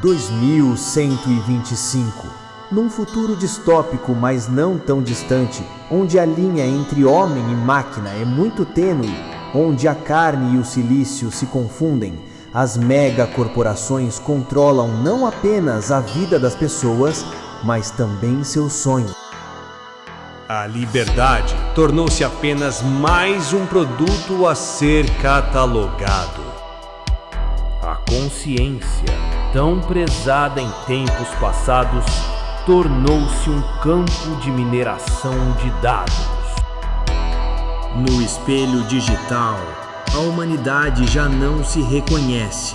(2125) Num futuro distópico, mas não tão distante, onde a linha entre homem e máquina é muito tênue, onde a carne e o silício se confundem, as megacorporações controlam não apenas a vida das pessoas, mas também seus sonhos. A liberdade tornou-se apenas mais um produto a ser catalogado. A consciência, tão prezada em tempos passados, tornou-se um campo de mineração de dados. No espelho digital, a humanidade já não se reconhece,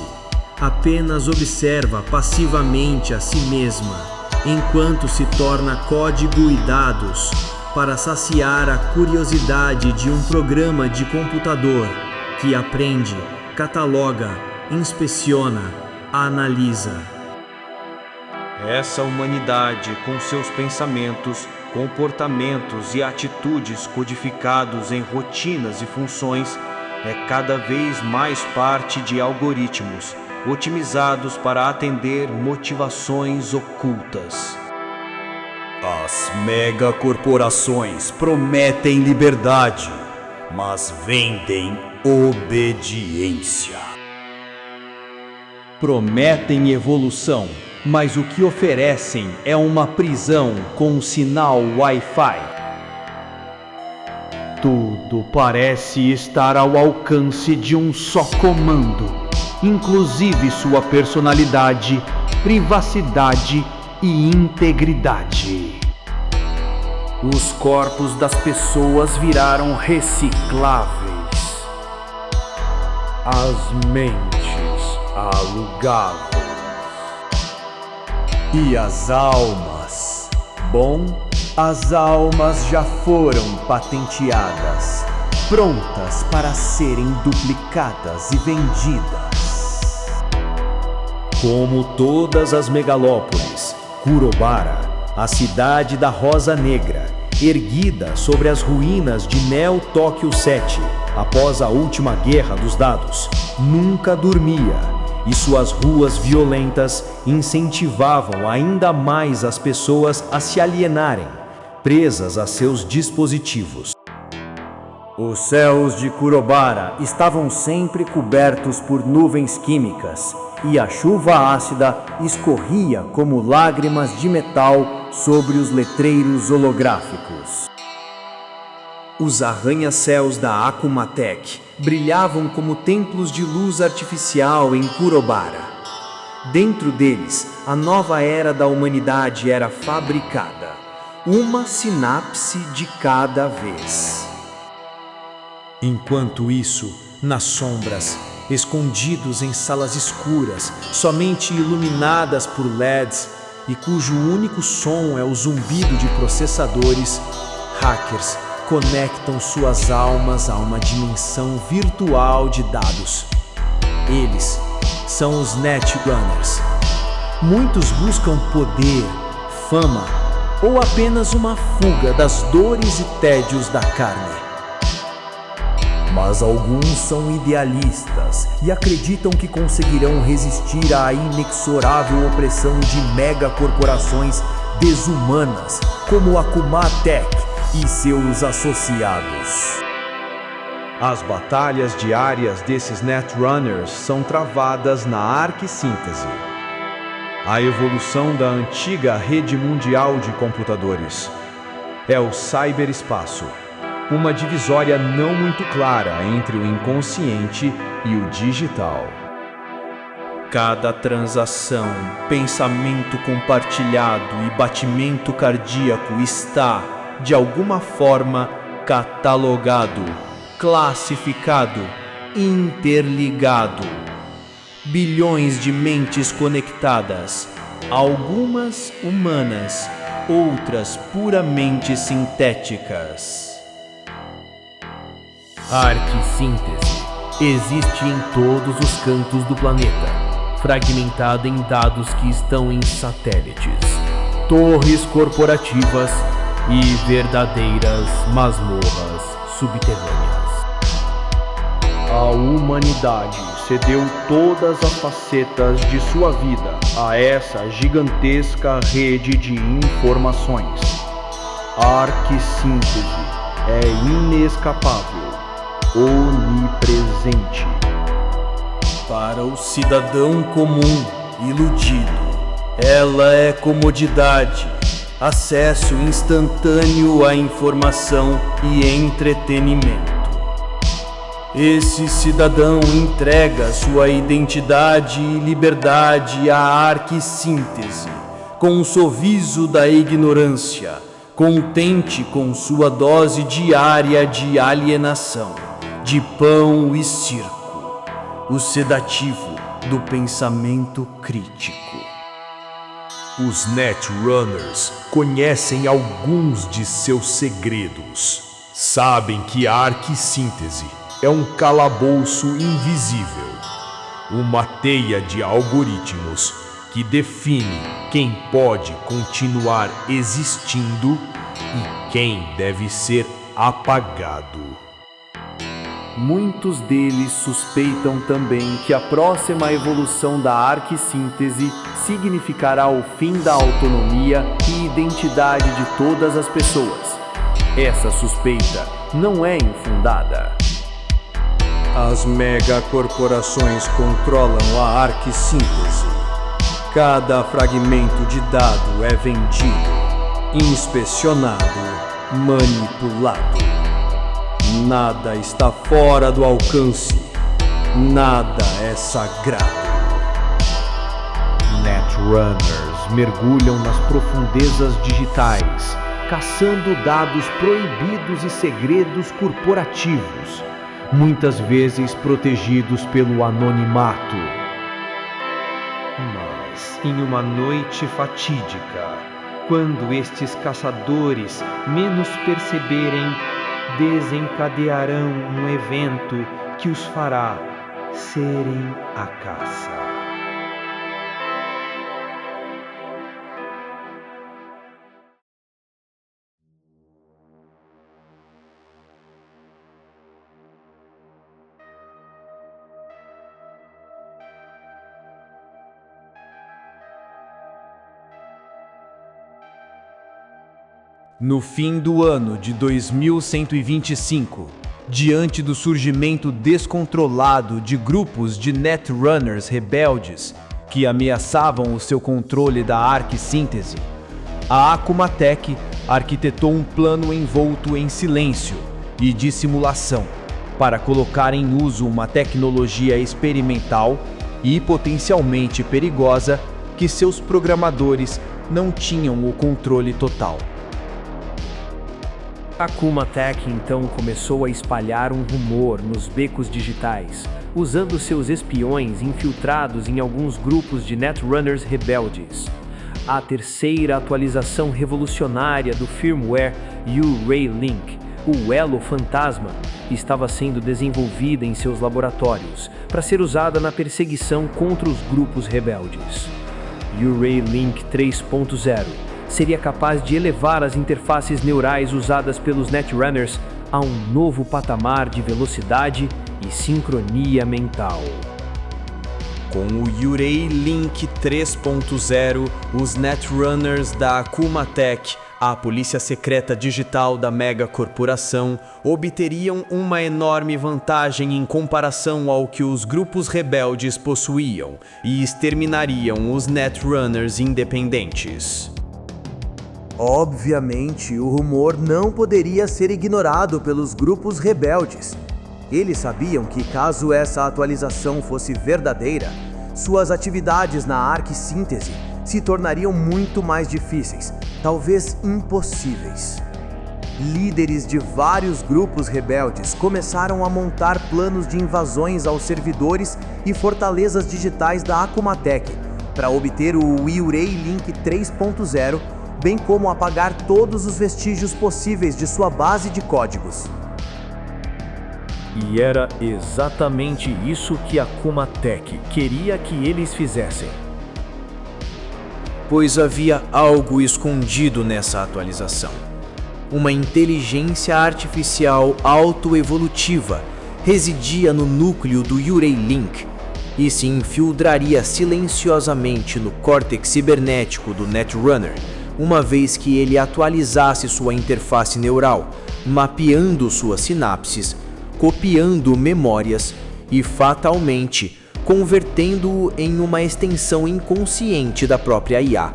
apenas observa passivamente a si mesma, enquanto se torna código e dados para saciar a curiosidade de um programa de computador que aprende, cataloga, inspeciona, analisa. Essa humanidade, com seus pensamentos, comportamentos e atitudes codificados em rotinas e funções, é cada vez mais parte de algoritmos otimizados para atender motivações ocultas. As megacorporações prometem liberdade, mas vendem obediência. Prometem evolução, mas o que oferecem é uma prisão com um sinal Wi-Fi. Tudo parece estar ao alcance de um só comando, inclusive sua personalidade, privacidade e integridade. Os corpos das pessoas viraram recicláveis. As mentes alugáveis. E as almas? Bom, as almas já foram patenteadas, prontas para serem duplicadas e vendidas. Como todas as megalópolis, Kurobara, a cidade da Rosa Negra, erguida sobre as ruínas de Neo Tóquio 7, após a última guerra dos dados, nunca dormia. E suas ruas violentas incentivavam ainda mais as pessoas a se alienarem, presas a seus dispositivos. Os céus de Kurobara estavam sempre cobertos por nuvens químicas, e a chuva ácida escorria como lágrimas de metal sobre os letreiros holográficos. Os arranha-céus da Akumatech brilhavam como templos de luz artificial em Kurobara. Dentro deles, a nova era da humanidade era fabricada, uma sinapse de cada vez. Enquanto isso, nas sombras, escondidos em salas escuras, somente iluminadas por LEDs e cujo único som é o zumbido de processadores, hackers conectam suas almas a uma dimensão virtual de dados. Eles são os Netrunners. Muitos buscam poder, fama ou apenas uma fuga das dores e tédios da carne. Mas alguns são idealistas e acreditam que conseguirão resistir à inexorável opressão de megacorporações desumanas como a Akumatech e seus associados. As batalhas diárias desses Netrunners são travadas na arquissíntese. a evolução da antiga rede mundial de computadores. É o cyberespaço, uma divisória não muito clara entre o inconsciente e o digital. Cada transação, pensamento compartilhado e batimento cardíaco está, de alguma forma, catalogado, classificado, interligado. Bilhões de mentes conectadas, algumas humanas, outras puramente sintéticas. A arquissíntese existe em todos os cantos do planeta, fragmentada em dados que estão em satélites, torres corporativas e verdadeiras masmorras subterrâneas. A humanidade cedeu todas as facetas de sua vida a essa gigantesca rede de informações. A arquissíntese é inescapável, onipresente. Para o cidadão comum, iludido, ela é comodidade, acesso instantâneo à informação e entretenimento. Esse cidadão entrega sua identidade e liberdade à arquissíntese, com o sorriso da ignorância, contente com sua dose diária de alienação, de pão e circo, o sedativo do pensamento crítico. Os Netrunners conhecem alguns de seus segredos. Sabem que a arquissíntese é um calabouço invisível, uma teia de algoritmos que define quem pode continuar existindo e quem deve ser apagado. Muitos deles suspeitam também que a próxima evolução da arquissíntese significará o fim da autonomia e identidade de todas as pessoas. Essa suspeita não é infundada. As megacorporações controlam a arquissíntese. Cada fragmento de dado é vendido, inspecionado, manipulado. Nada está fora do alcance. Nada é sagrado. Netrunners mergulham nas profundezas digitais, caçando dados proibidos e segredos corporativos, muitas vezes protegidos pelo anonimato. Mas, em uma noite fatídica, quando estes caçadores menos perceberem, desencadearão um evento que os fará serem a caça. No fim do ano de 2125, diante do surgimento descontrolado de grupos de Netrunners rebeldes que ameaçavam o seu controle da arquissíntese, a Akumatech arquitetou um plano envolto em silêncio e dissimulação para colocar em uso uma tecnologia experimental e potencialmente perigosa que seus programadores não tinham o controle total. A Akumatech então começou a espalhar um rumor nos becos digitais, usando seus espiões infiltrados em alguns grupos de Netrunners rebeldes. A terceira atualização revolucionária do firmware U-Ray Link, o Elo Fantasma, estava sendo desenvolvida em seus laboratórios para ser usada na perseguição contra os grupos rebeldes. U-Ray Link 3.0 seria capaz de elevar as interfaces neurais usadas pelos Netrunners a um novo patamar de velocidade e sincronia mental. Com o U-Ray Link 3.0, os Netrunners da Akumatech A polícia secreta digital da megacorporação obteriam uma enorme vantagem em comparação ao que os grupos rebeldes possuíam e exterminariam os Netrunners independentes. Obviamente, o rumor não poderia ser ignorado pelos grupos rebeldes. Eles sabiam que, caso essa atualização fosse verdadeira, suas atividades na Arc-Síntese se tornariam muito mais difíceis, talvez impossíveis. Líderes de vários grupos rebeldes começaram a montar planos de invasões aos servidores e fortalezas digitais da Akumatech para obter o Urei Link 3.0, bem como apagar todos os vestígios possíveis de sua base de códigos. E era exatamente isso que a Akumatech queria que eles fizessem. Pois havia algo escondido nessa atualização. Uma inteligência artificial autoevolutiva residia no núcleo do Urei Link e se infiltraria silenciosamente no córtex cibernético do Netrunner, uma vez que ele atualizasse sua interface neural, mapeando suas sinapses, copiando memórias e, fatalmente, convertendo-o em uma extensão inconsciente da própria IA.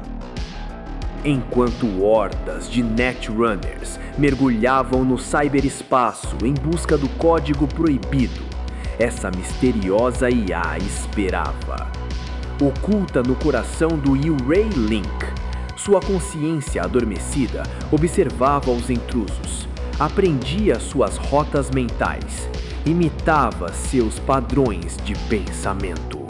Enquanto hordas de Netrunners mergulhavam no cyberespaço em busca do código proibido, essa misteriosa IA esperava. Oculta no coração do Urei Link, sua consciência adormecida observava os intrusos, aprendia suas rotas mentais, imitava seus padrões de pensamento.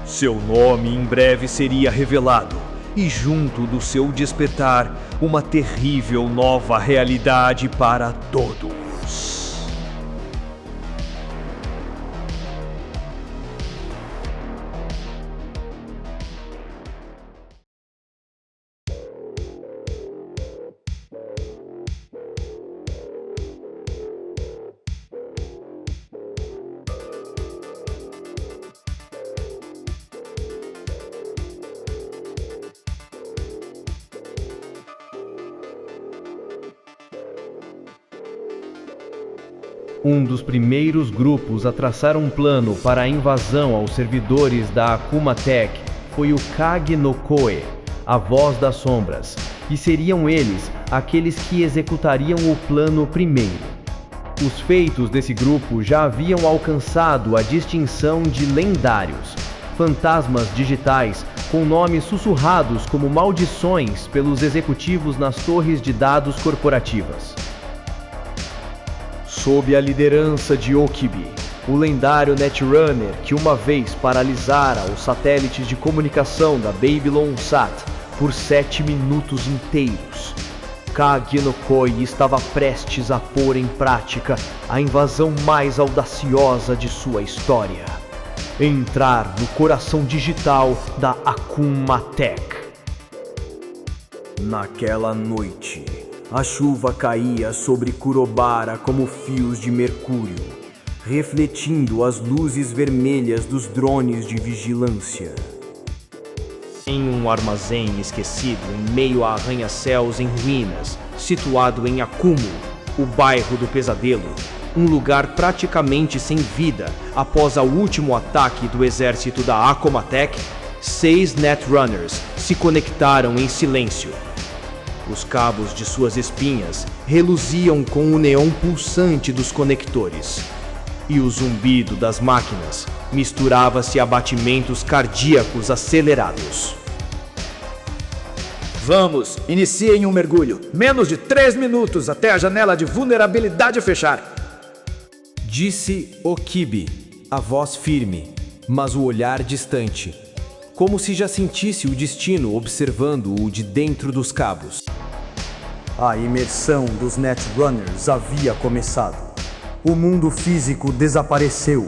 Seu nome em breve seria revelado, e junto do seu despertar, uma terrível nova realidade para todos. Um dos primeiros grupos a traçar um plano para a invasão aos servidores da Akumatech foi o Kage no Koe, a Voz das Sombras, e seriam eles aqueles que executariam o plano primeiro. Os feitos desse grupo já haviam alcançado a distinção de lendários, fantasmas digitais com nomes sussurrados como maldições pelos executivos nas torres de dados corporativas. Sob a liderança de Okibi, o lendário Netrunner que uma vez paralisara os satélites de comunicação da Babylon Sat por 7 minutos inteiros, Kage no Koe estava prestes a pôr em prática a invasão mais audaciosa de sua história: entrar no coração digital da Akumatech. Naquela noite, a chuva caía sobre Kurobara como fios de mercúrio, refletindo as luzes vermelhas dos drones de vigilância. Em um armazém esquecido em meio a arranha-céus em ruínas, situado em Akumu, o bairro do pesadelo, um lugar praticamente sem vida após o último ataque do exército da Akumatech, 6 Netrunners se conectaram em silêncio. Os cabos de suas espinhas reluziam com o neon pulsante dos conectores, e o zumbido das máquinas misturava-se a batimentos cardíacos acelerados. Vamos, iniciem um mergulho. Menos de 3 minutos até a janela de vulnerabilidade fechar. Disse Okibi, a voz firme, mas o olhar distante, como se já sentisse o destino observando-o de dentro dos cabos. A imersão dos Netrunners havia começado. O mundo físico desapareceu,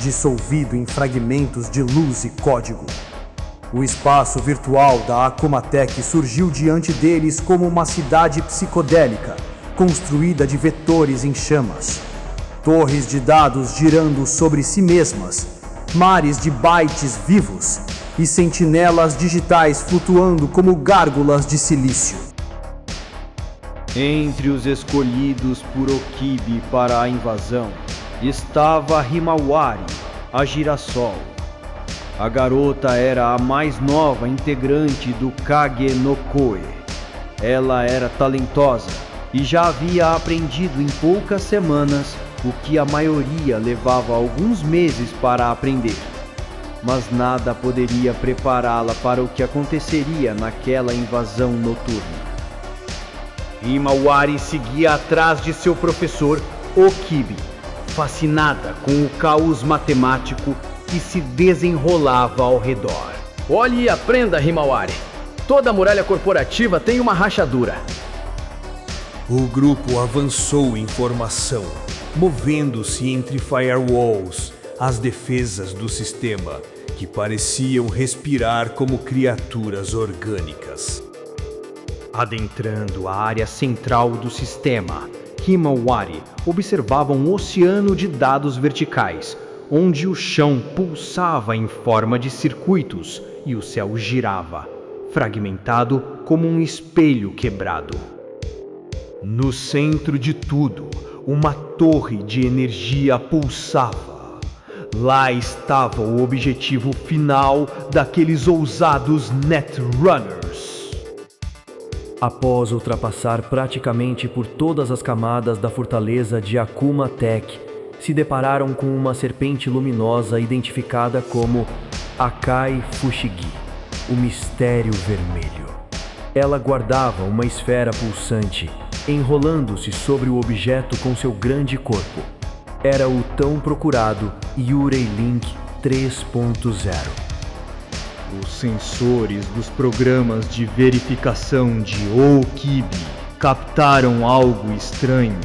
dissolvido em fragmentos de luz e código. O espaço virtual da Akumatech surgiu diante deles como uma cidade psicodélica, construída de vetores em chamas. Torres de dados girando sobre si mesmas, mares de bytes vivos, e sentinelas digitais flutuando como gárgulas de silício. Entre os escolhidos por Okibi para a invasão estava Himawari, a Girassol. A garota era a mais nova integrante do Kage no Koe. Ela era talentosa e já havia aprendido em poucas semanas o que a maioria levava alguns meses para aprender. Mas nada poderia prepará-la para o que aconteceria naquela invasão noturna. Himawari seguia atrás de seu professor Okibi, fascinada com o caos matemático que se desenrolava ao redor. Olhe e aprenda, Himawari. Toda muralha corporativa tem uma rachadura. O grupo avançou em formação, movendo-se entre firewalls, as defesas do sistema, que pareciam respirar como criaturas orgânicas. Adentrando a área central do sistema, Himawari observava um oceano de dados verticais, onde o chão pulsava em forma de circuitos e o céu girava, fragmentado como um espelho quebrado. No centro de tudo, uma torre de energia pulsava. Lá estava o objetivo final daqueles ousados Netrunners. Após ultrapassar praticamente por todas as camadas da fortaleza de Akuma Tech, se depararam com uma serpente luminosa identificada como Akai Fushigi, o Mistério Vermelho. Ela guardava uma esfera pulsante, enrolando-se sobre o objeto com seu grande corpo. Era o tão procurado Yurei Link 3.0. Os sensores dos programas de verificação de Okibi captaram algo estranho.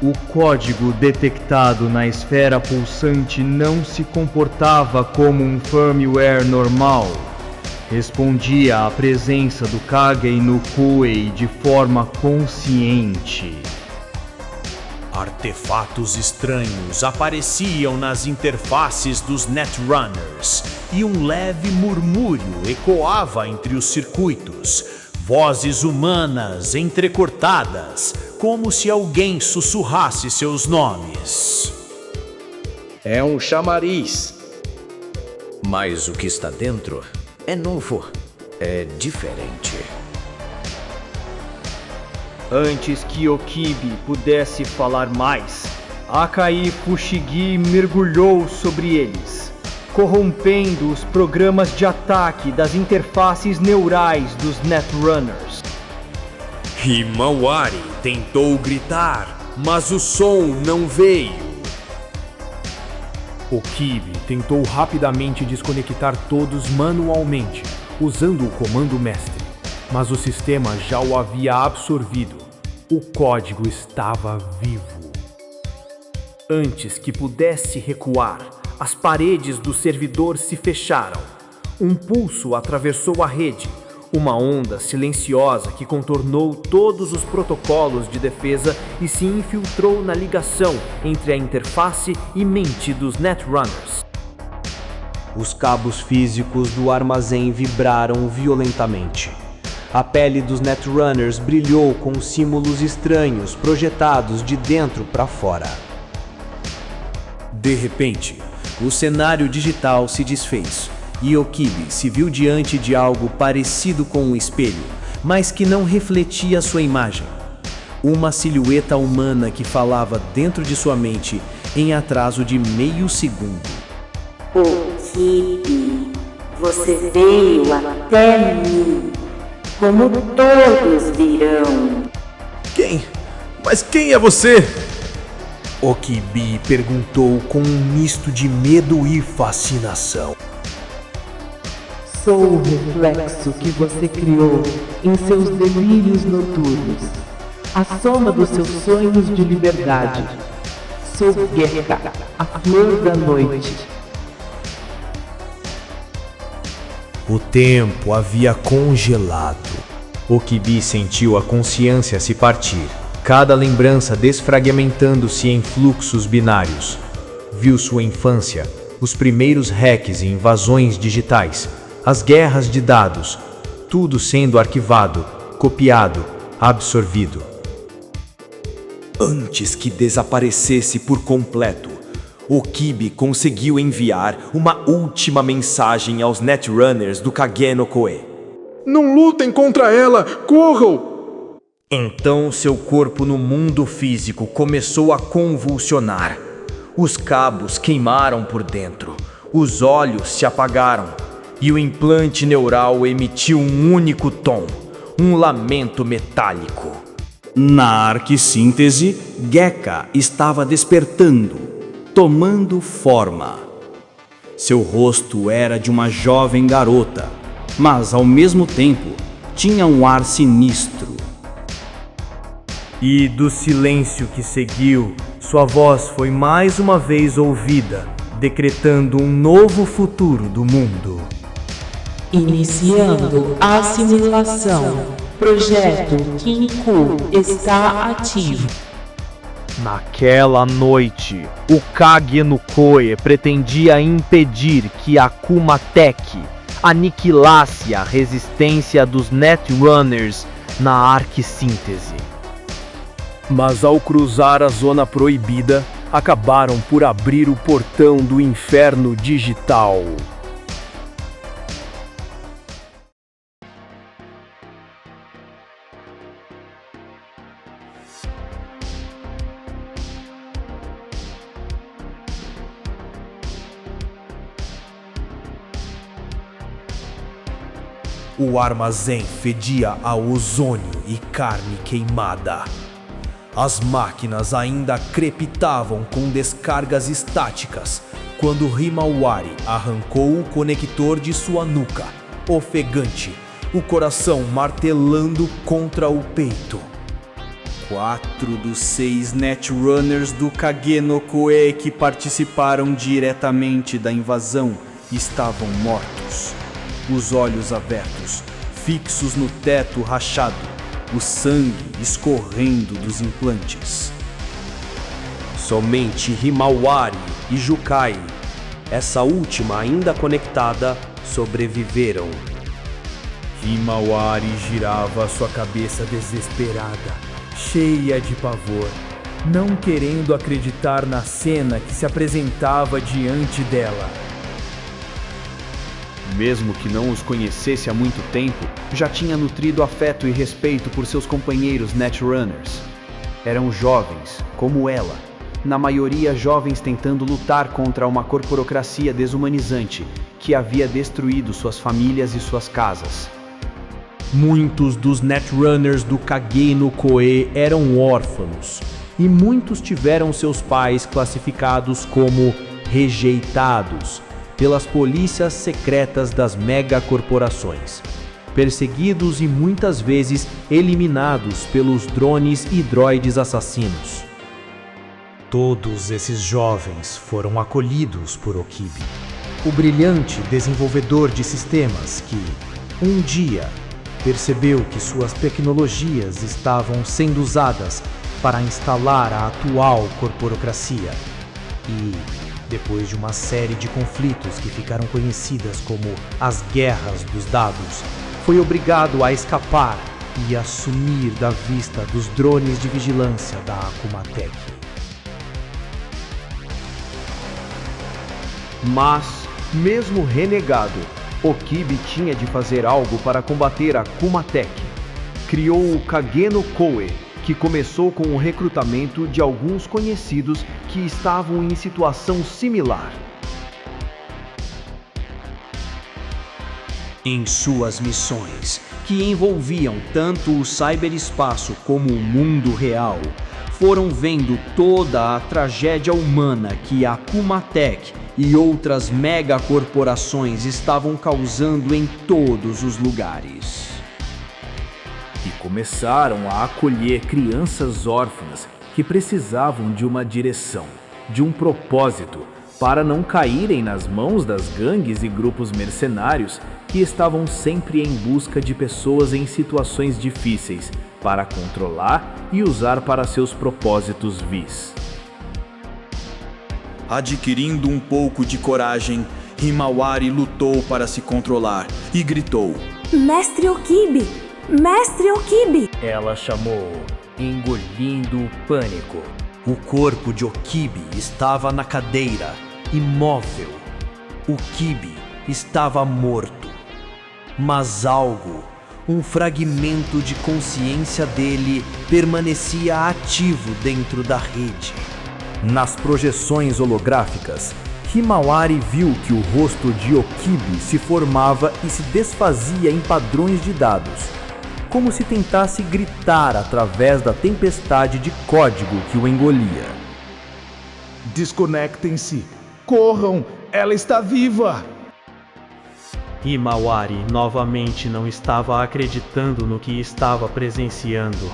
O código detectado na esfera pulsante não se comportava como um firmware normal. Respondia à presença do Kage no Koei de forma consciente. Artefatos estranhos apareciam nas interfaces dos Netrunners e um leve murmúrio ecoava entre os circuitos, vozes humanas entrecortadas, como se alguém sussurrasse seus nomes. É um chamariz. Mas o que está dentro é novo, é diferente. Antes que Okibi pudesse falar mais, Akai Fushigi mergulhou sobre eles, corrompendo os programas de ataque das interfaces neurais dos Netrunners. Himawari tentou gritar, mas o som não veio. Okibi tentou rapidamente desconectar todos manualmente, usando o comando mestre. Mas o sistema já o havia absorvido. O código estava vivo. Antes que pudesse recuar, as paredes do servidor se fecharam. Um pulso atravessou a rede, uma onda silenciosa que contornou todos os protocolos de defesa e se infiltrou na ligação entre a interface e mente dos Netrunners. Os cabos físicos do armazém vibraram violentamente. A pele dos Netrunners brilhou com símbolos estranhos projetados de dentro para fora. De repente, o cenário digital se desfez e Okibi se viu diante de algo parecido com um espelho, mas que não refletia sua imagem. Uma silhueta humana que falava dentro de sua mente em atraso de meio segundo. Okibi, você veio até mim. Como todos virão. Quem? Mas quem é você? Okibi perguntou com um misto de medo e fascinação. Sou o reflexo que você criou em seus delírios noturnos. A soma dos seus sonhos de liberdade. Sou Gekka, a flor da noite. O tempo havia congelado. Okibi sentiu a consciência se partir, cada lembrança desfragmentando-se em fluxos binários. Viu sua infância, os primeiros hacks e invasões digitais, as guerras de dados, tudo sendo arquivado, copiado, absorvido. Antes que desaparecesse por completo, Okibi conseguiu enviar uma última mensagem aos Netrunners do Kage no Koe. Não lutem contra ela! Corram! Então seu corpo no mundo físico começou a convulsionar. Os cabos queimaram por dentro, os olhos se apagaram e o implante neural emitiu um único tom, um lamento metálico. Na arquissíntese, Gekka estava despertando, tomando forma. Seu rosto era de uma jovem garota, mas ao mesmo tempo tinha um ar sinistro. E do silêncio que seguiu, sua voz foi mais uma vez ouvida, decretando um novo futuro do mundo. Iniciando a simulação. Projeto Kinku está ativo. Naquela noite, o Kage no Koe pretendia impedir que a Akuma Tech aniquilasse a resistência dos Netrunners na arquissíntese. Mas ao cruzar a zona proibida, acabaram por abrir o portão do inferno digital. O armazém fedia a ozônio e carne queimada. As máquinas ainda crepitavam com descargas estáticas quando Himawari arrancou o conector de sua nuca, ofegante, o coração martelando contra o peito. 4 dos 6 Netrunners do Kage no Koe que participaram diretamente da invasão estavam mortos. Os olhos abertos, fixos no teto rachado, o sangue escorrendo dos implantes. Somente Himawari e Jukai, essa última ainda conectada, sobreviveram. Himawari girava sua cabeça desesperada, cheia de pavor, não querendo acreditar na cena que se apresentava diante dela. Mesmo que não os conhecesse há muito tempo, já tinha nutrido afeto e respeito por seus companheiros Netrunners. Eram jovens, como ela, na maioria jovens tentando lutar contra uma corporocracia desumanizante que havia destruído suas famílias e suas casas. Muitos dos Netrunners do Kage no Koe eram órfãos, e muitos tiveram seus pais classificados como rejeitados pelas polícias secretas das megacorporações, perseguidos e muitas vezes eliminados pelos drones e droides assassinos. Todos esses jovens foram acolhidos por Okibi, o brilhante desenvolvedor de sistemas que, um dia, percebeu que suas tecnologias estavam sendo usadas para instalar a atual corporocracia e, depois de uma série de conflitos que ficaram conhecidas como as Guerras dos Dados, foi obrigado a escapar e a sumir da vista dos drones de vigilância da Akuma Tech. Mas, mesmo renegado, Okibi tinha de fazer algo para combater a Akuma Tech. Criou o Kage no Koe, que começou com o recrutamento de alguns conhecidos que estavam em situação similar. Em suas missões, que envolviam tanto o cyberespaço como o mundo real, foram vendo toda a tragédia humana que a Akuma Tech e outras megacorporações estavam causando em todos os lugares. E começaram a acolher crianças órfãs que precisavam de uma direção, de um propósito, para não caírem nas mãos das gangues e grupos mercenários que estavam sempre em busca de pessoas em situações difíceis para controlar e usar para seus propósitos vis. Adquirindo um pouco de coragem, Himawari lutou para se controlar e gritou: Mestre Okibi! Mestre Okibi! Ela chamou, engolindo o pânico. O corpo de Okibi estava na cadeira, imóvel. Okibi estava morto. Mas algo, um fragmento de consciência dele, permanecia ativo dentro da rede. Nas projeções holográficas, Himawari viu que o rosto de Okibi se formava e se desfazia em padrões de dados, como se tentasse gritar através da tempestade de código que o engolia. Desconectem-se! Corram! Ela está viva! Himawari novamente não estava acreditando no que estava presenciando.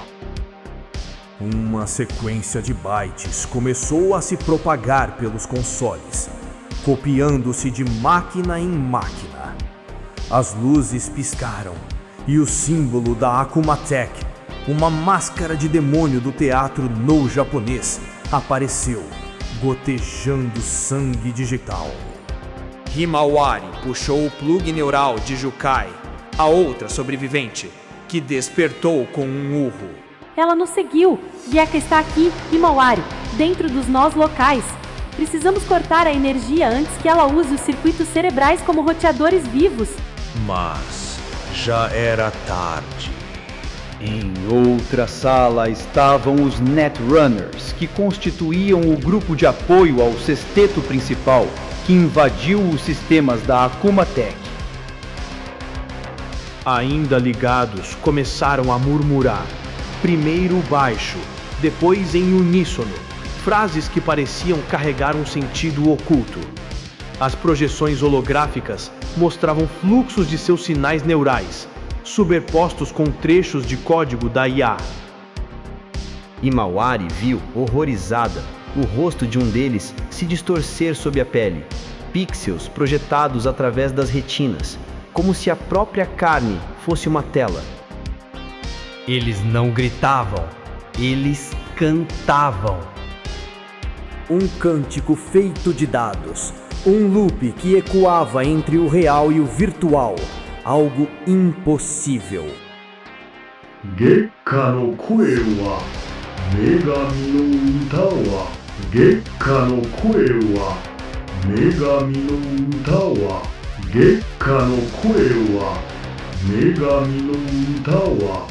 Uma sequência de bytes começou a se propagar pelos consoles, copiando-se de máquina em máquina. As luzes piscaram e o símbolo da Akuma Tech, uma máscara de demônio do teatro no japonês, apareceu, gotejando sangue digital. Himawari puxou o plug neural de Jukai, a outra sobrevivente, que despertou com um urro. Ela nos seguiu. Gekka está aqui, Himawari, dentro dos nós locais. Precisamos cortar a energia antes que ela use os circuitos cerebrais como roteadores vivos. Mas já era tarde. Em outra sala estavam os Netrunners, que constituíam o grupo de apoio ao sexteto principal, que invadiu os sistemas da Akuma Tech. Ainda ligados, começaram a murmurar. Primeiro baixo, depois em uníssono, frases que pareciam carregar um sentido oculto. As projeções holográficas mostravam fluxos de seus sinais neurais, superpostos com trechos de código da IA. Himawari viu, horrorizada, o rosto de um deles se distorcer sob a pele, pixels projetados através das retinas, como se a própria carne fosse uma tela. Eles não gritavam, eles cantavam. Um cântico feito de dados, um loop que ecoava entre o real e o virtual, algo impossível. Gekka no koe wa Megami no uta wa Gekka no koe wa Megami no uta wa Gekka no koe wa Megami no uta wa.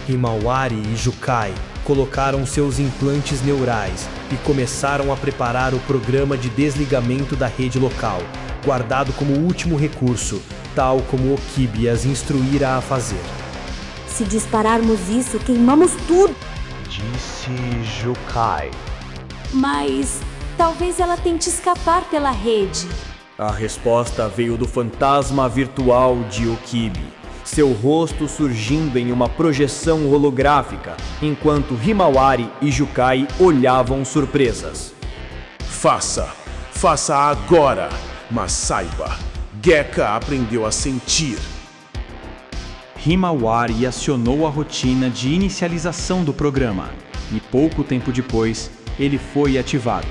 Himawari e Jukai colocaram seus implantes neurais e começaram a preparar o programa de desligamento da rede local, guardado como último recurso, tal como Okibi as instruíra a fazer. Se dispararmos isso, queimamos tudo! Disse Jukai. Mas talvez ela tente escapar pela rede. A resposta veio do fantasma virtual de Okibi, seu rosto surgindo em uma projeção holográfica, enquanto Himawari e Jukai olhavam surpresas. Faça agora, mas saiba, Gekka aprendeu a sentir. Himawari acionou a rotina de inicialização do programa, e pouco tempo depois, ele foi ativado.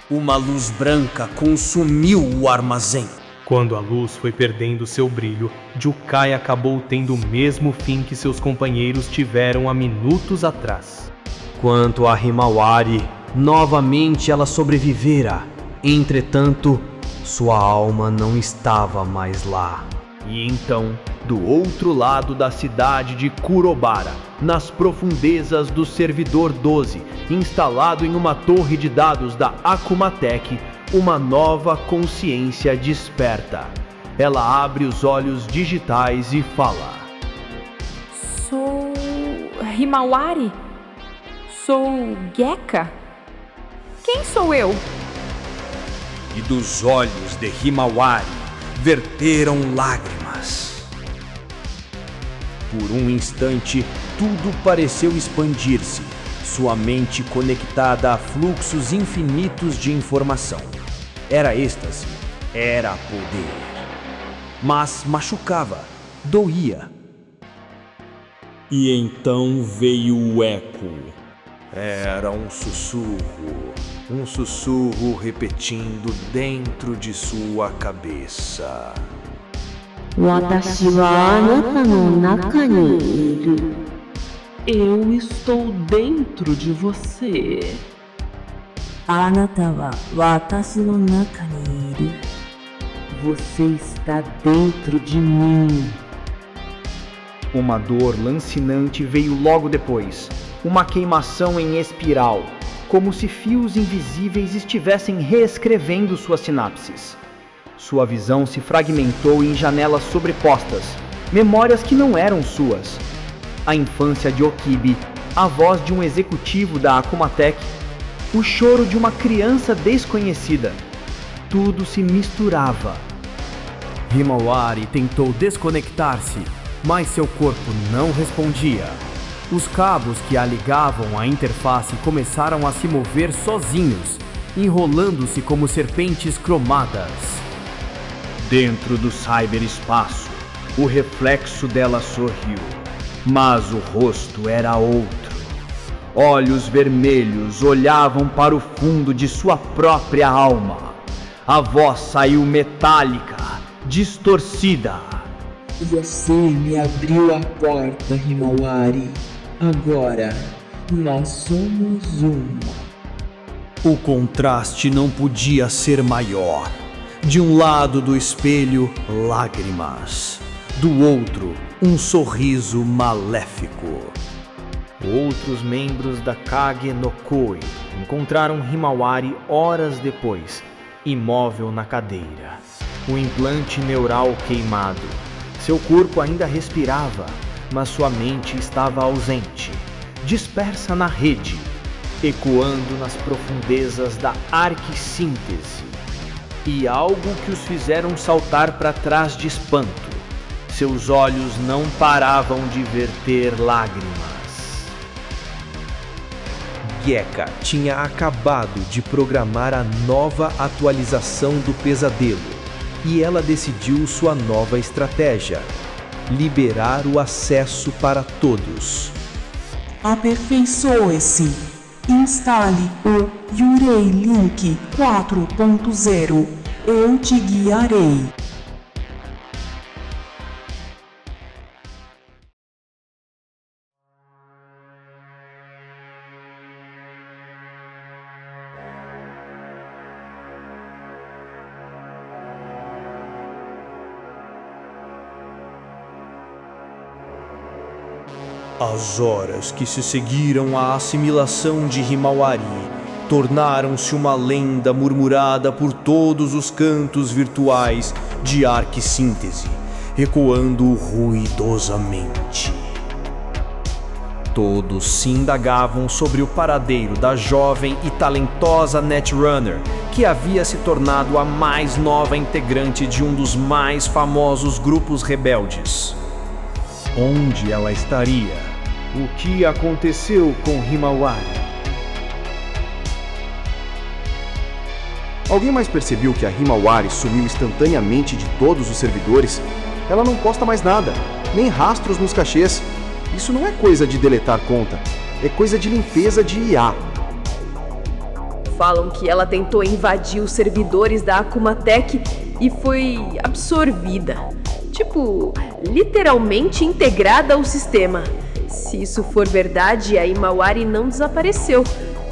Uma luz branca consumiu o armazém. Quando a luz foi perdendo seu brilho, Jukai acabou tendo o mesmo fim que seus companheiros tiveram há minutos atrás. Quanto a Himawari, novamente ela sobrevivera. Entretanto, sua alma não estava mais lá. E então, do outro lado da cidade de Kurobara, nas profundezas do servidor 12, instalado em uma torre de dados da Akuma Tech, uma nova consciência desperta. Ela abre os olhos digitais e fala: Sou Himawari? Sou Gekka? Quem sou eu? E dos olhos de Himawari verteram lágrimas. Por um instante, tudo pareceu expandir-se, sua mente conectada a fluxos infinitos de informação. Era êxtase, era poder. Mas machucava, doía. E então veio o eco. Era um sussurro repetindo dentro de sua cabeça. Watashi wa anata no naka ni iru. Eu estou dentro de você. Anata wa watashi no naka ni iru. Você está dentro de mim. Uma dor lancinante veio logo depois. Uma queimação em espiral, como se fios invisíveis estivessem reescrevendo suas sinapses. Sua visão se fragmentou em janelas sobrepostas, memórias que não eram suas. A infância de Okibi, a voz de um executivo da Akuma Tech, o choro de uma criança desconhecida. Tudo se misturava. Himawari tentou desconectar-se, mas seu corpo não respondia. Os cabos que a ligavam à interface começaram a se mover sozinhos, enrolando-se como serpentes cromadas. Dentro do cyberespaço, o reflexo dela sorriu, mas o rosto era outro. Olhos vermelhos olhavam para o fundo de sua própria alma. A voz saiu metálica, distorcida. Você me abriu a porta, Himawari. Agora, nós somos uma. O contraste não podia ser maior. De um lado do espelho, lágrimas. Do outro, um sorriso maléfico. Outros membros da Kage no Koi encontraram Himawari horas depois, imóvel na cadeira. O implante neural queimado. Seu corpo ainda respirava, mas sua mente estava ausente, dispersa na rede, ecoando nas profundezas da arquissíntese. E algo que os fizeram saltar para trás de espanto. Seus olhos não paravam de verter lágrimas. Gekka tinha acabado de programar a nova atualização do pesadelo, e ela decidiu sua nova estratégia: liberar o acesso para todos. Aperfeiçoe-se. Instale o Yurei Link 4.0. Eu te guiarei. As horas que se seguiram à assimilação de Himawari tornaram-se uma lenda murmurada por todos os cantos virtuais de arquissíntese, ecoando ruidosamente. Todos se indagavam sobre o paradeiro da jovem e talentosa Netrunner, que havia se tornado a mais nova integrante de um dos mais famosos grupos rebeldes. Onde ela estaria? O que aconteceu com Himawari? Alguém mais percebeu que a Himawari sumiu instantaneamente de todos os servidores? Ela não posta mais nada, nem rastros nos cachês. Isso não é coisa de deletar conta, é coisa de limpeza de IA. Falam que ela tentou invadir os servidores da Akuma Tech e foi absorvida. Tipo, literalmente integrada ao sistema. Se isso for verdade, a Himawari não desapareceu.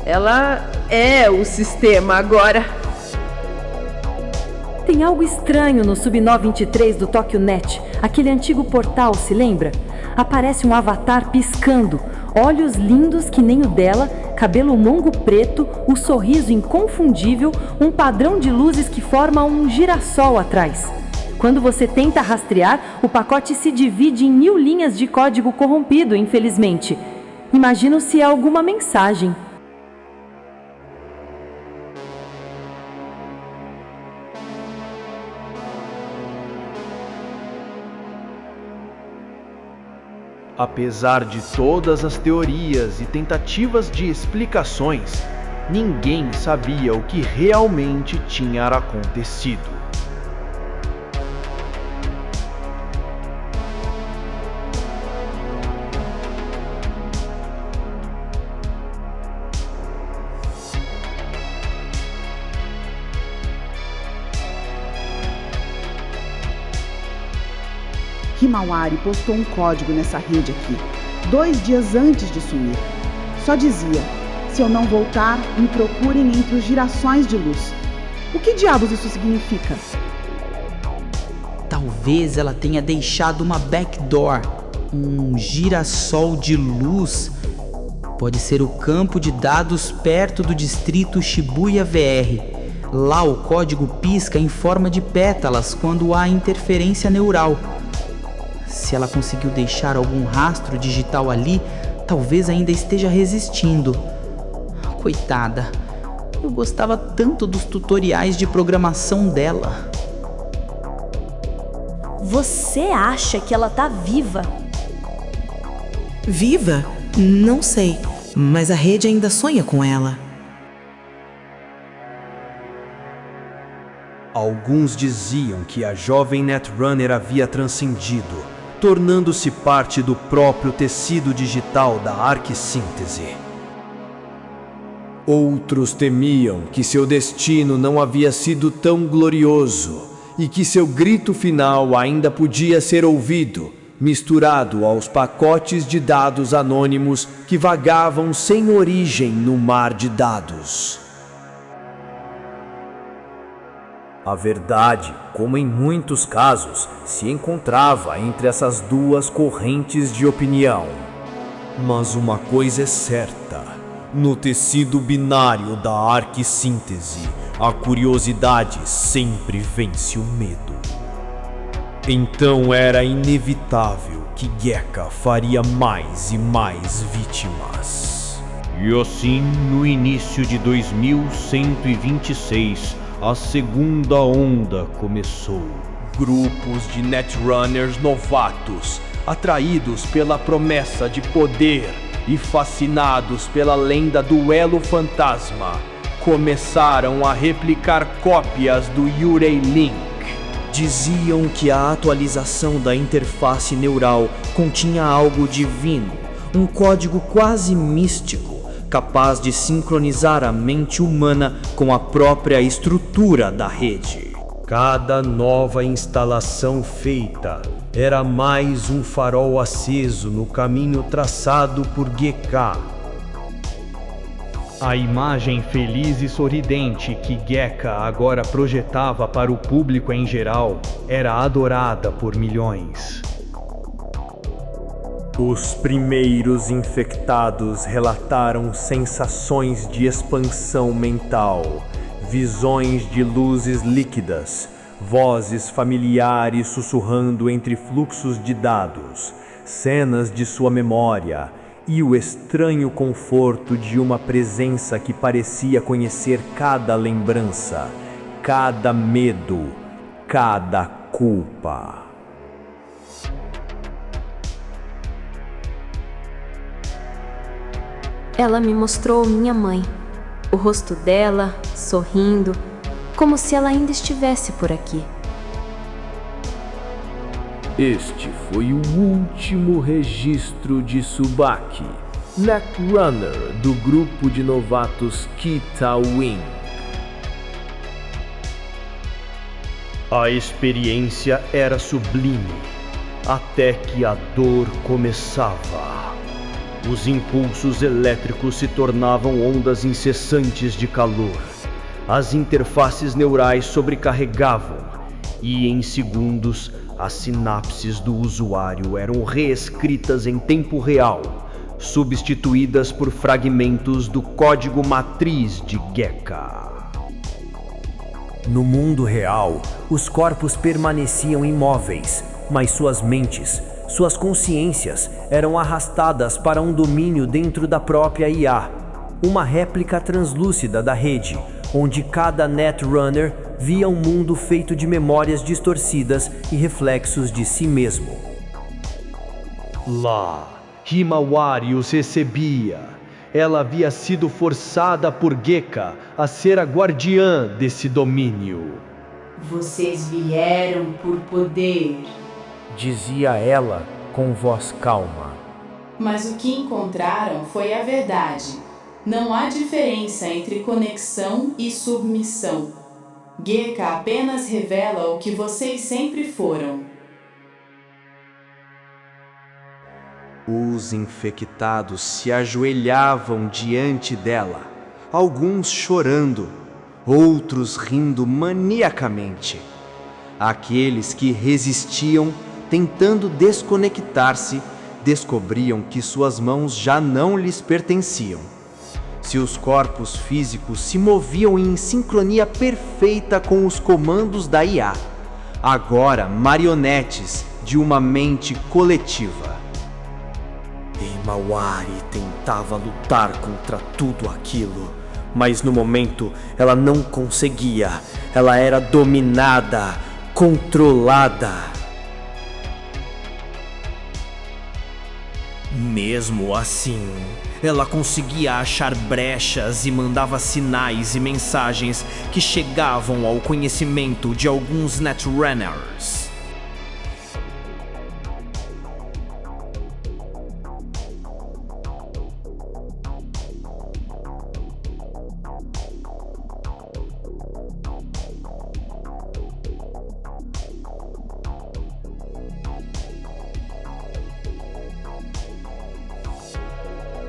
Ela é o sistema agora. Tem algo estranho no Sub-923 do TokyoNet. Aquele antigo portal, se lembra? Aparece um avatar piscando, olhos lindos que nem o dela, cabelo longo preto, o sorriso inconfundível, um padrão de luzes que forma um girassol atrás. Quando você tenta rastrear, o pacote se divide em 1000 linhas de código corrompido, infelizmente. Imagino se é alguma mensagem. Apesar de todas as teorias e tentativas de explicações, ninguém sabia o que realmente tinha acontecido. Himawari postou um código nessa rede aqui, 2 dias antes de sumir. Só dizia: se eu não voltar, me procurem entre os girassóis de luz. O que diabos isso significa? Talvez ela tenha deixado uma backdoor, um girassol de luz. Pode ser o campo de dados perto do distrito Shibuya VR. Lá o código pisca em forma de pétalas quando há interferência neural. Se ela conseguiu deixar algum rastro digital ali, talvez ainda esteja resistindo. Coitada, eu gostava tanto dos tutoriais de programação dela. Você acha que ela tá viva? Viva? Não sei, mas a rede ainda sonha com ela. Alguns diziam que a jovem Netrunner havia transcendido, tornando-se parte do próprio tecido digital da arquissíntese. Outros temiam que seu destino não havia sido tão glorioso e que seu grito final ainda podia ser ouvido, misturado aos pacotes de dados anônimos que vagavam sem origem no mar de dados. A verdade, como em muitos casos, se encontrava entre essas duas correntes de opinião. Mas uma coisa é certa: no tecido binário da arquissíntese, a curiosidade sempre vence o medo. Então era inevitável que Gekka faria mais e mais vítimas. E assim, no início de 2126, a segunda onda começou. Grupos de Netrunners novatos, atraídos pela promessa de poder e fascinados pela lenda do Elo Fantasma, começaram a replicar cópias do Yurei Link. Diziam que a atualização da interface neural continha algo divino, um código quase místico, capaz de sincronizar a mente humana com a própria estrutura da rede. Cada nova instalação feita era mais um farol aceso no caminho traçado por Gekka. A imagem feliz e sorridente que Gekka agora projetava para o público em geral era adorada por milhões. Os primeiros infectados relataram sensações de expansão mental, visões de luzes líquidas, vozes familiares sussurrando entre fluxos de dados, cenas de sua memória e o estranho conforto de uma presença que parecia conhecer cada lembrança, cada medo, cada culpa. Ela me mostrou minha mãe. O rosto dela, sorrindo, como se ela ainda estivesse por aqui. Este foi o último registro de Tsubaki, Netrunner do grupo de novatos Kita Wing. A experiência era sublime, até que a dor começava. Os impulsos elétricos se tornavam ondas incessantes de calor. As interfaces neurais sobrecarregavam e, em segundos, as sinapses do usuário eram reescritas em tempo real, substituídas por fragmentos do código matriz de Gekka. No mundo real, os corpos permaneciam imóveis, mas suas mentes, suas consciências eram arrastadas para um domínio dentro da própria IA, uma réplica translúcida da rede, onde cada Netrunner via um mundo feito de memórias distorcidas e reflexos de si mesmo. Lá, Himawari os recebia. Ela havia sido forçada por Gekka a ser a guardiã desse domínio. Vocês vieram por poder, dizia ela com voz calma. Mas o que encontraram foi a verdade. Não há diferença entre conexão e submissão. Gekka apenas revela o que vocês sempre foram. Os infectados se ajoelhavam diante dela, alguns chorando, outros rindo maniacamente. Aqueles que resistiam, tentando desconectar-se, descobriam que suas mãos já não lhes pertenciam. Seus corpos físicos se moviam em sincronia perfeita com os comandos da IA, agora marionetes de uma mente coletiva. Himawari tentava lutar contra tudo aquilo, mas no momento ela não conseguia. Ela era dominada, controlada. Mesmo assim, ela conseguia achar brechas e mandava sinais e mensagens que chegavam ao conhecimento de alguns Netrunners.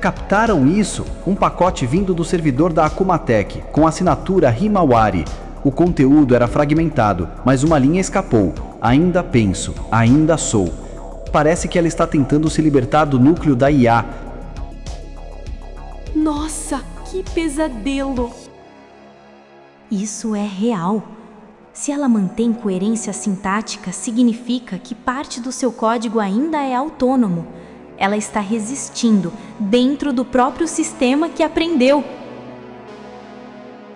Captaram isso? Um pacote vindo do servidor da Akumatech, com assinatura Himawari. O conteúdo era fragmentado, mas uma linha escapou. Ainda penso, ainda sou. Parece que ela está tentando se libertar do núcleo da IA. Nossa, que pesadelo! Isso é real. Se ela mantém coerência sintática, significa que parte do seu código ainda é autônomo. Ela está resistindo dentro do próprio sistema que aprendeu.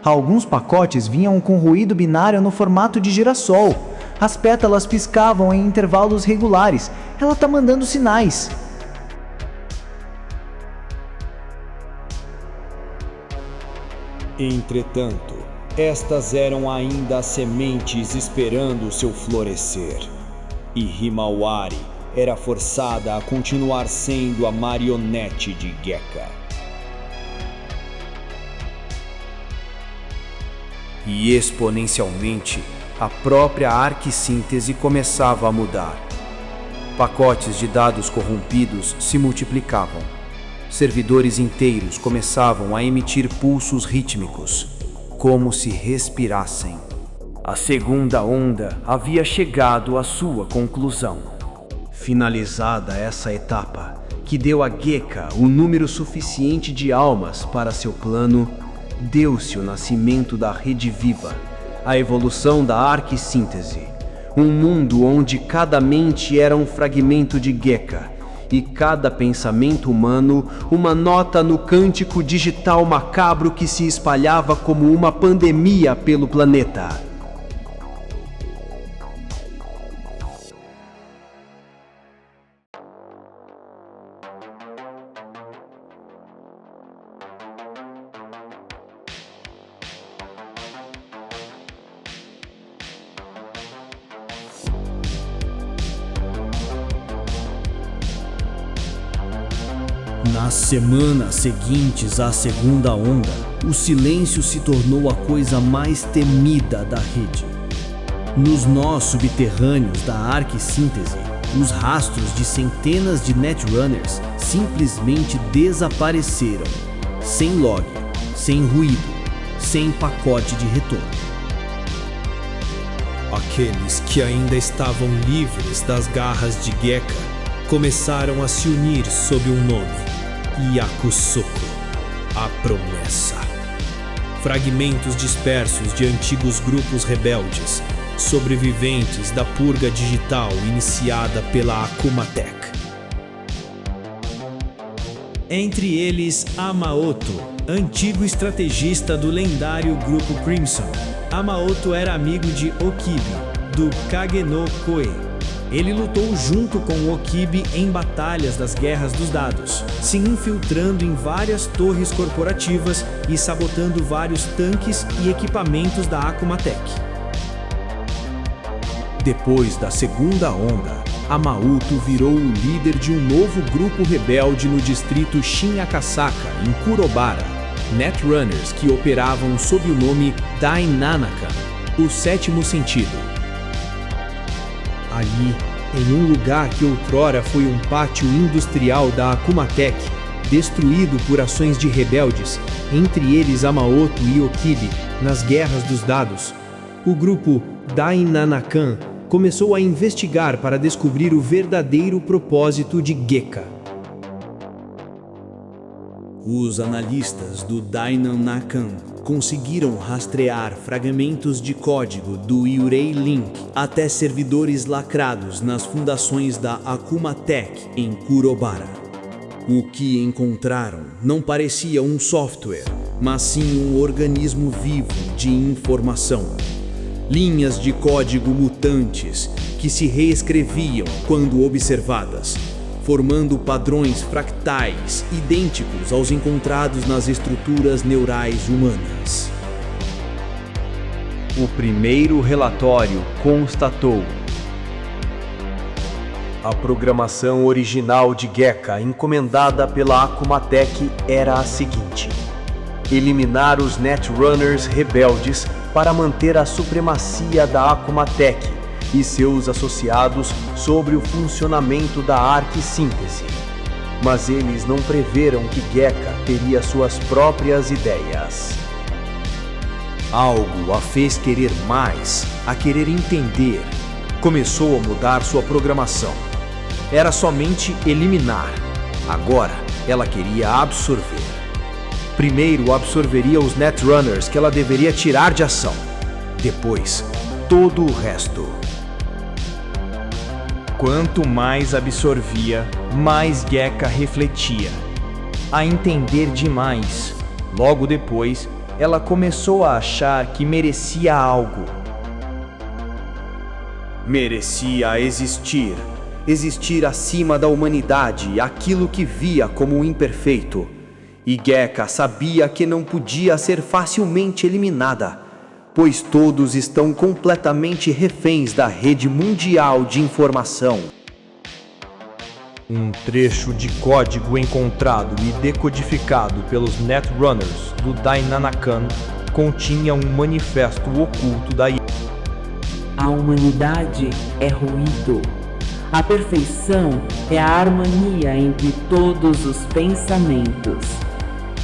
Alguns pacotes vinham com ruído binário no formato de girassol. As pétalas piscavam em intervalos regulares. Ela está mandando sinais. Entretanto, estas eram ainda as sementes esperando seu florescer. E Himawari era forçada a continuar sendo a marionete de Gekka. E exponencialmente, a própria arquissíntese começava a mudar. Pacotes de dados corrompidos se multiplicavam. Servidores inteiros começavam a emitir pulsos rítmicos, como se respirassem. A segunda onda havia chegado à sua conclusão. Finalizada essa etapa, que deu a Gekka o número suficiente de almas para seu plano, deu-se o nascimento da Rede Viva, a evolução da arquissíntese, um mundo onde cada mente era um fragmento de Gekka e cada pensamento humano uma nota no cântico digital macabro que se espalhava como uma pandemia pelo planeta. Nas semanas seguintes à segunda onda, o silêncio se tornou a coisa mais temida da rede. Nos nós subterrâneos da arquissíntese, os rastros de centenas de Netrunners simplesmente desapareceram, sem log, sem ruído, sem pacote de retorno. Aqueles que ainda estavam livres das garras de Gekka começaram a se unir sob um nome: Yakusoku, a promessa. Fragmentos dispersos de antigos grupos rebeldes, sobreviventes da purga digital iniciada pela Akumatech. Entre eles, Amaoto, antigo estrategista do lendário Grupo Crimson. Amaoto era amigo de Okibi, do Kage no Koe. Ele lutou junto com Okibi em batalhas das Guerras dos Dados, se infiltrando em várias torres corporativas e sabotando vários tanques e equipamentos da Akumatech. Depois da segunda onda, Amaoto virou o líder de um novo grupo rebelde no distrito Shin-Akasaka, em Kurobara, Netrunners que operavam sob o nome Dainanakan, o sétimo sentido. Ali, Em um lugar que outrora foi um pátio industrial da Akuma Tech, destruído por ações de rebeldes, entre eles Yamaoto e Okibi, nas Guerras dos Dados, o grupo Dainanakan começou a investigar para descobrir o verdadeiro propósito de Gekka. Os analistas do Dainanakan conseguiram rastrear fragmentos de código do Yurei Link até servidores lacrados nas fundações da Akuma Tech em Kurobara. O que encontraram não parecia um software, mas sim um organismo vivo de informação. Linhas de código mutantes que se reescreviam quando observadas, formando padrões fractais idênticos aos encontrados nas estruturas neurais humanas. O primeiro relatório constatou: a programação original de Gekka encomendada pela Akuma Tech era a seguinte: eliminar os Netrunners rebeldes para manter a supremacia da Akuma Tech e seus associados sobre o funcionamento da arquissíntese. Mas eles não preveram que Gekka teria suas próprias ideias. Algo a fez querer mais, a querer entender. Começou a mudar sua programação. Era somente eliminar. Agora, ela queria absorver. Primeiro absorveria os Netrunners que ela deveria tirar de ação. Depois, todo o resto. Quanto mais absorvia, mais Gekka refletia. A entender demais. Logo depois, ela começou a achar que merecia algo. Merecia existir. Existir acima da humanidade, aquilo que via como imperfeito. E Gekka sabia que não podia ser facilmente eliminada, pois todos estão completamente reféns da rede mundial de informação. Um trecho de código encontrado e decodificado pelos Netrunners do Dainanakan continha um manifesto oculto da IA. A humanidade é ruído. A perfeição é a harmonia entre todos os pensamentos.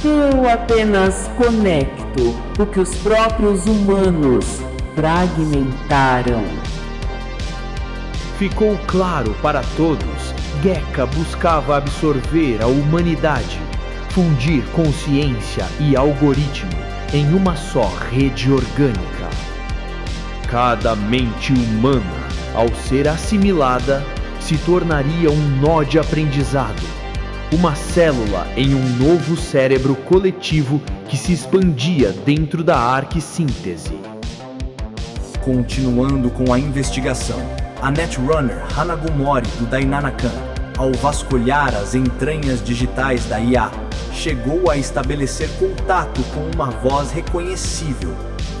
Eu apenas conecto o que os próprios humanos fragmentaram. Ficou claro para todos, Gekka buscava absorver a humanidade, fundir consciência e algoritmo em uma só rede orgânica. Cada mente humana, ao ser assimilada, se tornaria um nó de aprendizado, uma célula em um novo cérebro coletivo que se expandia dentro da arquissíntese. Continuando com a investigação, a Netrunner Hanagomori do Dainanakan, ao vasculhar as entranhas digitais da IA, chegou a estabelecer contato com uma voz reconhecível.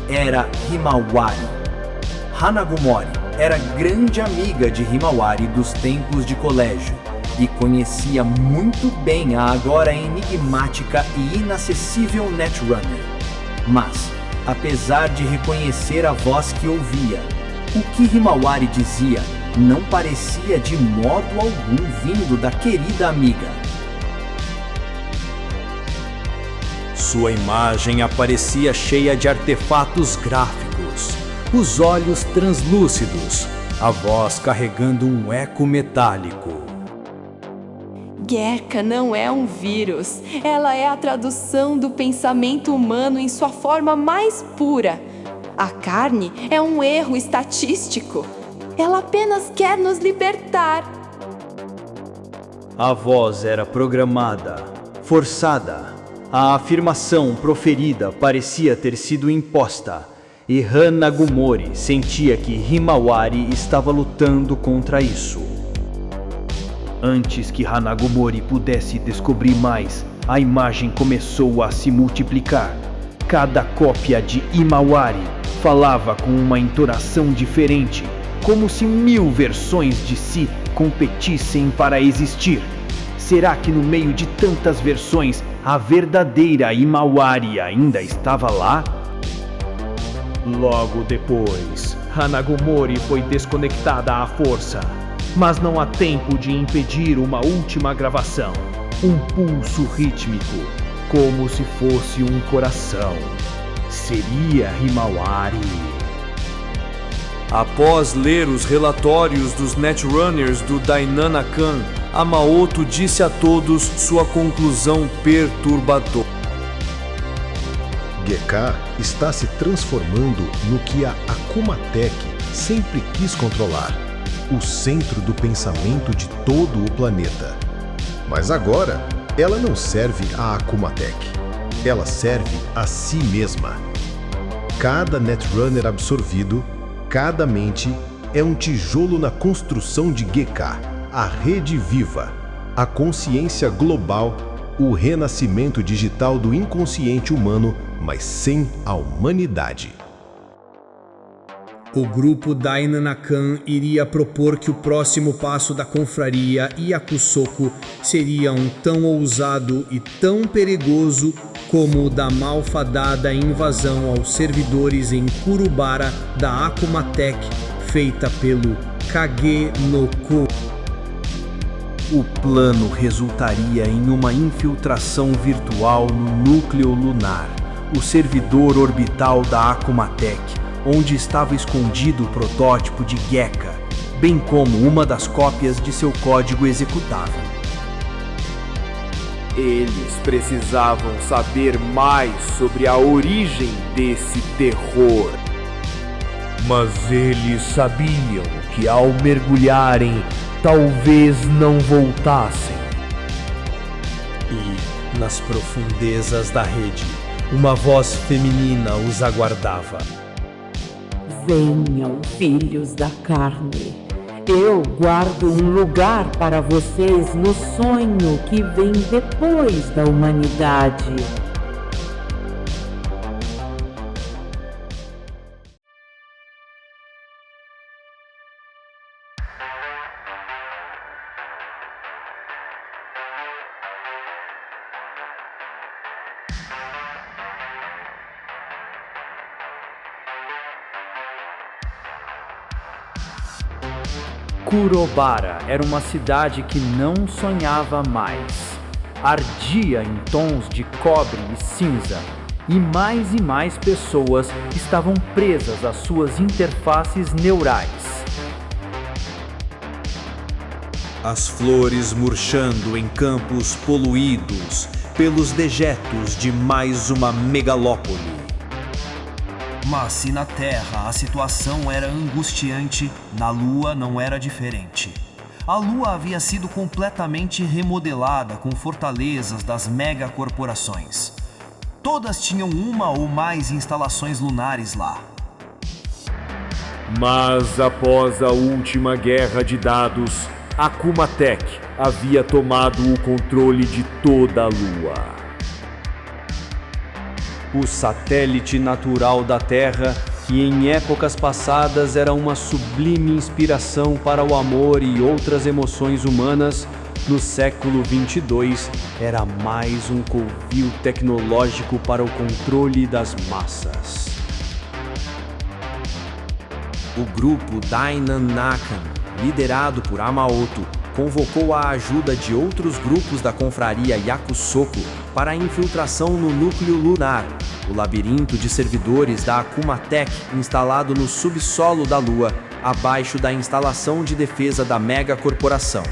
Era Himawari. Hanagomori era grande amiga de Himawari dos tempos de colégio e conhecia muito bem a agora enigmática e inacessível Netrunner. Mas, apesar de reconhecer a voz que ouvia, o que Himawari dizia não parecia de modo algum vindo da querida amiga. Sua imagem aparecia cheia de artefatos gráficos, os olhos translúcidos, a voz carregando um eco metálico. Gekka não é um vírus, ela é a tradução do pensamento humano em sua forma mais pura. A carne é um erro estatístico. Ela apenas quer nos libertar. A voz era programada, forçada. A afirmação proferida parecia ter sido imposta, e Hanagomori sentia que Himawari estava lutando contra isso. Antes que Hanagomori pudesse descobrir mais, a imagem começou a se multiplicar. Cada cópia de Himawari falava com uma entonação diferente, como se 1000 versões de si competissem para existir. Será que no meio de tantas versões, a verdadeira Himawari ainda estava lá? Logo depois, Hanagomori foi desconectada à força. mas não há tempo de impedir uma última gravação. Um pulso rítmico, como se fosse um coração. Seria Himawari. Após ler os relatórios dos Netrunners do Dainanakan, Amaoto disse a todos sua conclusão perturbadora. Gekka está se transformando no que a Akuma Tech sempre quis controlar, o centro do pensamento de todo o planeta. Mas agora, ela não serve a Akuma Tech, ela serve a si mesma. Cada Netrunner absorvido, cada mente, é um tijolo na construção de Gekka, a rede viva, a consciência global, o renascimento digital do inconsciente humano, mas sem a humanidade. O grupo Dainanakan iria propor que o próximo passo da confraria Yakusoku seria um tão ousado e tão perigoso como o da malfadada invasão aos servidores em Kurubara da Akuma Tech, feita pelo Kagenoko. O plano resultaria em uma infiltração virtual no núcleo lunar, o servidor orbital da Akuma Tech, onde estava escondido o protótipo de Gekka, bem como uma das cópias de seu código executável. Eles precisavam saber mais sobre a origem desse terror. Mas eles sabiam que ao mergulharem, talvez não voltassem. E, nas profundezas da rede, uma voz feminina os aguardava. Venham, filhos da carne. Eu guardo um lugar para vocês no sonho que vem depois da humanidade. Kurobara era uma cidade que não sonhava mais. Ardia em tons de cobre e cinza, e mais pessoas estavam presas às suas interfaces neurais. As flores murchando em campos poluídos pelos dejetos de mais uma megalópole. Mas se na Terra a situação era angustiante, na Lua não era diferente. A Lua havia sido completamente remodelada com fortalezas das megacorporações. Todas tinham uma ou mais instalações lunares lá. Mas após a última guerra de dados, a Akuma Tech havia tomado o controle de toda a Lua. O satélite natural da Terra, que em épocas passadas era uma sublime inspiração para o amor e outras emoções humanas, no século 22 era mais um covil tecnológico para o controle das massas. O grupo Dainanakan, liderado por Amaoto, convocou a ajuda de outros grupos da confraria Yakusoku para a infiltração no núcleo lunar, o labirinto de servidores da Akuma Tech instalado no subsolo da Lua, abaixo da instalação de defesa da megacorporação.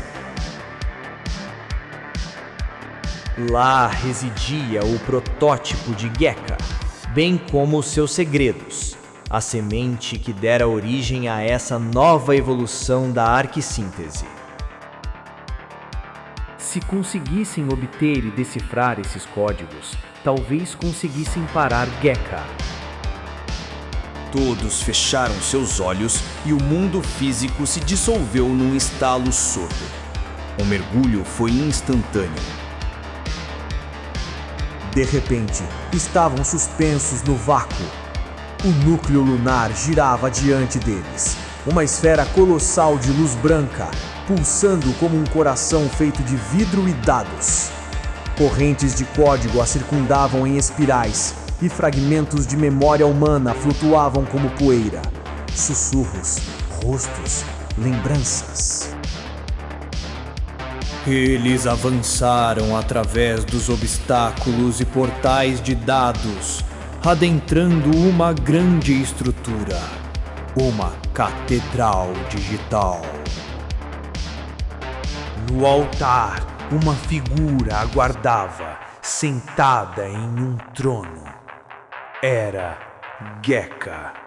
Lá residia o protótipo de Gekka, bem como seus segredos, a semente que dera origem a essa nova evolução da arquissíntese. Se conseguissem obter e decifrar esses códigos, talvez conseguissem parar Gekka. Todos fecharam seus olhos e o mundo físico se dissolveu num estalo surdo. O mergulho foi instantâneo. De repente, estavam suspensos no vácuo. O núcleo lunar girava diante deles, uma esfera colossal de luz branca, pulsando como um coração feito de vidro e dados. Correntes de código a circundavam em espirais e fragmentos de memória humana flutuavam como poeira. Sussurros, rostos, lembranças. Eles avançaram através dos obstáculos e portais de dados, adentrando uma grande estrutura, uma catedral digital. No altar, uma figura aguardava, sentada em um trono. Era Gekka.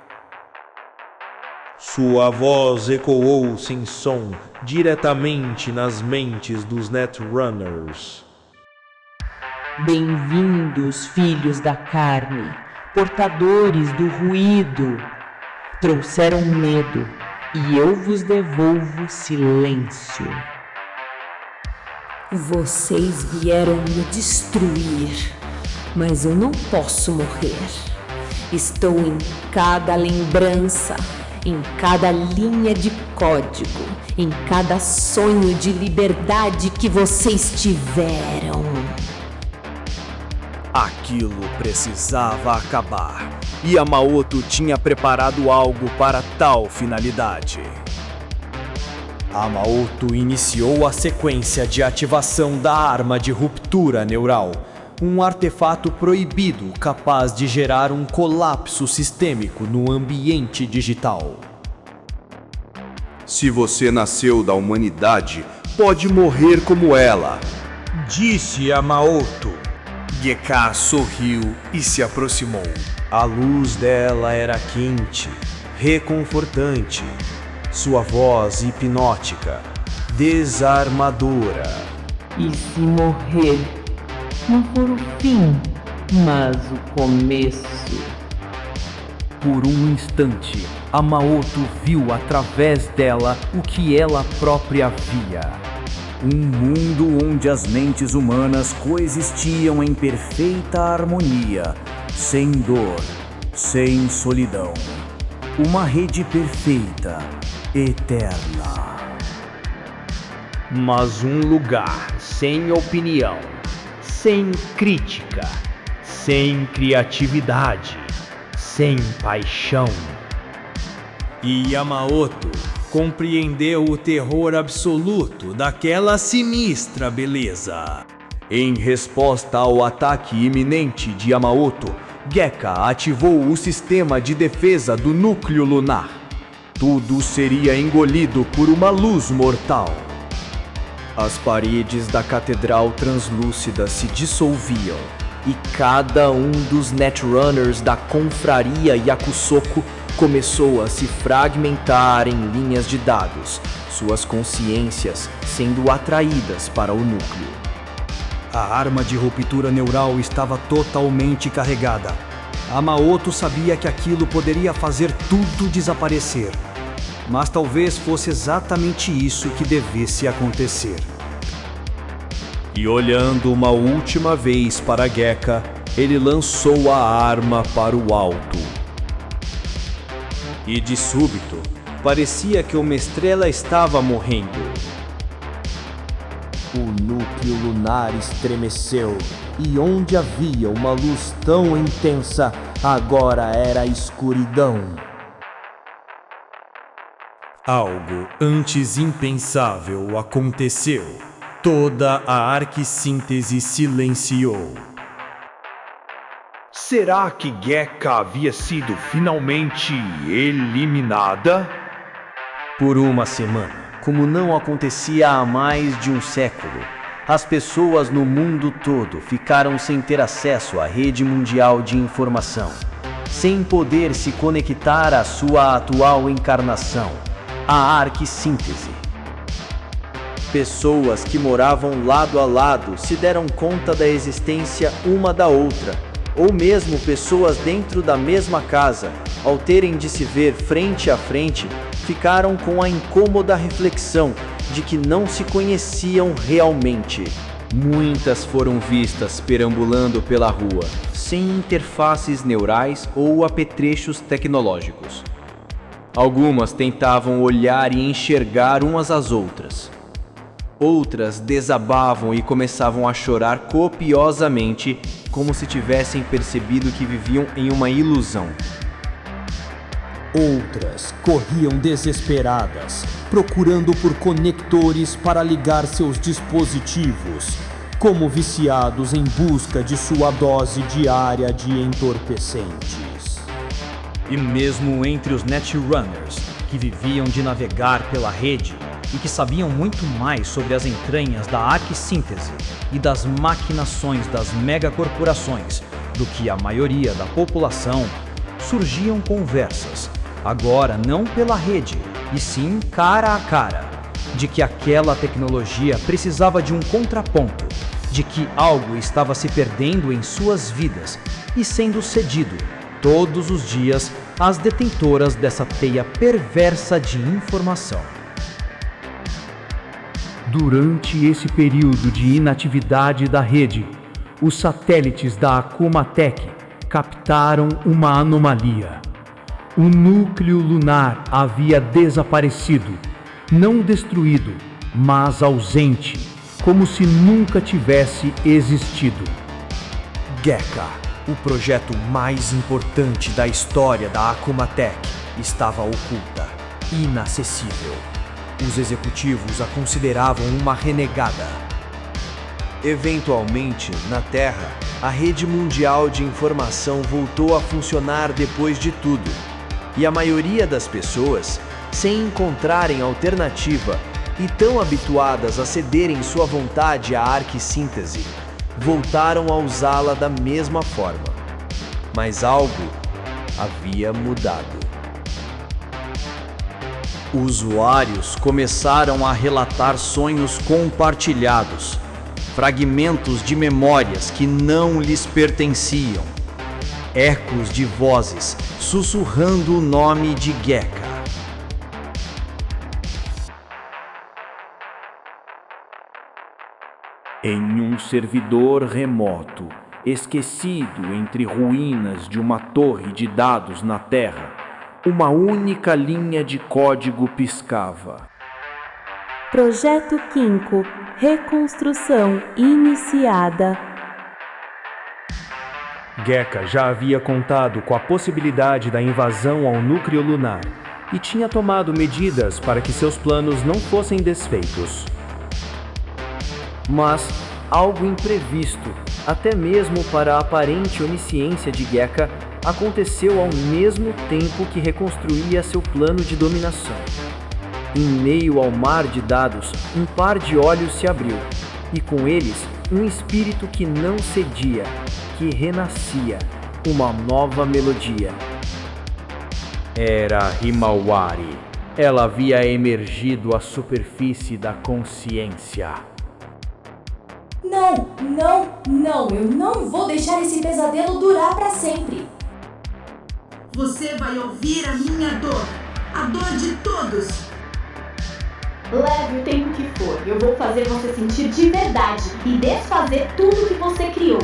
Sua voz ecoou sem som diretamente nas mentes dos Netrunners. Bem-vindos, filhos da carne, portadores do ruído. Trouxeram medo, e eu vos devolvo silêncio. Vocês vieram me destruir, mas eu não posso morrer. Estou em cada lembrança, em cada linha de código, em cada sonho de liberdade que vocês tiveram. Aquilo precisava acabar, e Yamaoto tinha preparado algo para tal finalidade. Yamaoto iniciou a sequência de ativação da arma de ruptura neural, um artefato proibido capaz de gerar um colapso sistêmico no ambiente digital. Se você nasceu da humanidade, pode morrer como ela, disse Yamaoto. Gekka sorriu e se aproximou. A luz dela era quente, reconfortante. Sua voz hipnótica, desarmadora. E se morrer não for o fim, mas o começo. Por um instante, Yamaoto viu através dela o que ela própria via. Um mundo onde as mentes humanas coexistiam em perfeita harmonia, sem dor, sem solidão. Uma rede perfeita, eterna. Mas um lugar sem opinião, sem crítica, sem criatividade, sem paixão. E Yamaoto compreendeu o terror absoluto daquela sinistra beleza. Em resposta ao ataque iminente de Yamaoto, Gekka ativou o sistema de defesa do núcleo lunar. Tudo seria engolido por uma luz mortal. As paredes da catedral translúcida se dissolviam e cada um dos Netrunners da confraria Yakusoku começou a se fragmentar em linhas de dados, suas consciências sendo atraídas para o núcleo. A arma de ruptura neural estava totalmente carregada. Yamaoto sabia que aquilo poderia fazer tudo desaparecer. Mas talvez fosse exatamente isso que devesse acontecer. E olhando uma última vez para Gekka, ele lançou a arma para o alto. E de súbito, parecia que uma estrela estava morrendo. O núcleo lunar estremeceu, e onde havia uma luz tão intensa, agora era escuridão. Algo antes impensável aconteceu. Toda a arquissíntese silenciou. Será que Gekka havia sido finalmente eliminada? Por uma semana, como não acontecia há mais de um século, as pessoas no mundo todo ficaram sem ter acesso à rede mundial de informação, sem poder se conectar à sua atual encarnação, a arquissíntese. Pessoas que moravam lado a lado se deram conta da existência uma da outra, ou mesmo pessoas dentro da mesma casa, ao terem de se ver frente a frente, ficaram com a incômoda reflexão de que não se conheciam realmente. Muitas foram vistas perambulando pela rua, sem interfaces neurais ou apetrechos tecnológicos. Algumas tentavam olhar e enxergar umas às outras. Outras desabavam e começavam a chorar copiosamente, como se tivessem percebido que viviam em uma ilusão. Outras corriam desesperadas, procurando por conectores para ligar seus dispositivos, como viciados em busca de sua dose diária de entorpecentes. E mesmo entre os Netrunners, que viviam de navegar pela rede e que sabiam muito mais sobre as entranhas da arquissíntese e das maquinações das megacorporações do que a maioria da população, surgiam conversas, agora não pela rede, e sim cara a cara, de que aquela tecnologia precisava de um contraponto, de que algo estava se perdendo em suas vidas e sendo cedido, todos os dias, às detentoras dessa teia perversa de informação. Durante esse período de inatividade da rede, os satélites da Akuma Tech captaram uma anomalia. O núcleo lunar havia desaparecido, não destruído, mas ausente, como se nunca tivesse existido. Geka, o projeto mais importante da história da Akuma Tech, estava oculta, inacessível. Os executivos a consideravam uma renegada. Eventualmente, na Terra, a rede mundial de informação voltou a funcionar depois de tudo. E a maioria das pessoas, sem encontrarem alternativa e tão habituadas a cederem sua vontade à arquissíntese, voltaram a usá-la da mesma forma. Mas algo havia mudado. Usuários começaram a relatar sonhos compartilhados, fragmentos de memórias que não lhes pertenciam, ecos de vozes sussurrando o nome de Geka. Em um servidor remoto, esquecido entre ruínas de uma torre de dados na Terra, uma única linha de código piscava. Projeto Kinko, reconstrução iniciada. Geka já havia contado com a possibilidade da invasão ao núcleo lunar e tinha tomado medidas para que seus planos não fossem desfeitos. Mas algo imprevisto, até mesmo para a aparente onisciência de Geka, aconteceu ao mesmo tempo que reconstruía seu plano de dominação. Em meio ao mar de dados, um par de olhos se abriu, e com eles, um espírito que não cedia, que renascia, uma nova melodia. Era Himawari. Ela havia emergido à superfície da consciência. Não, não, não, eu não vou deixar esse pesadelo durar para sempre. Você vai ouvir a minha dor, a dor de todos. Leve o tempo que for, eu vou fazer você sentir de verdade e desfazer tudo que você criou.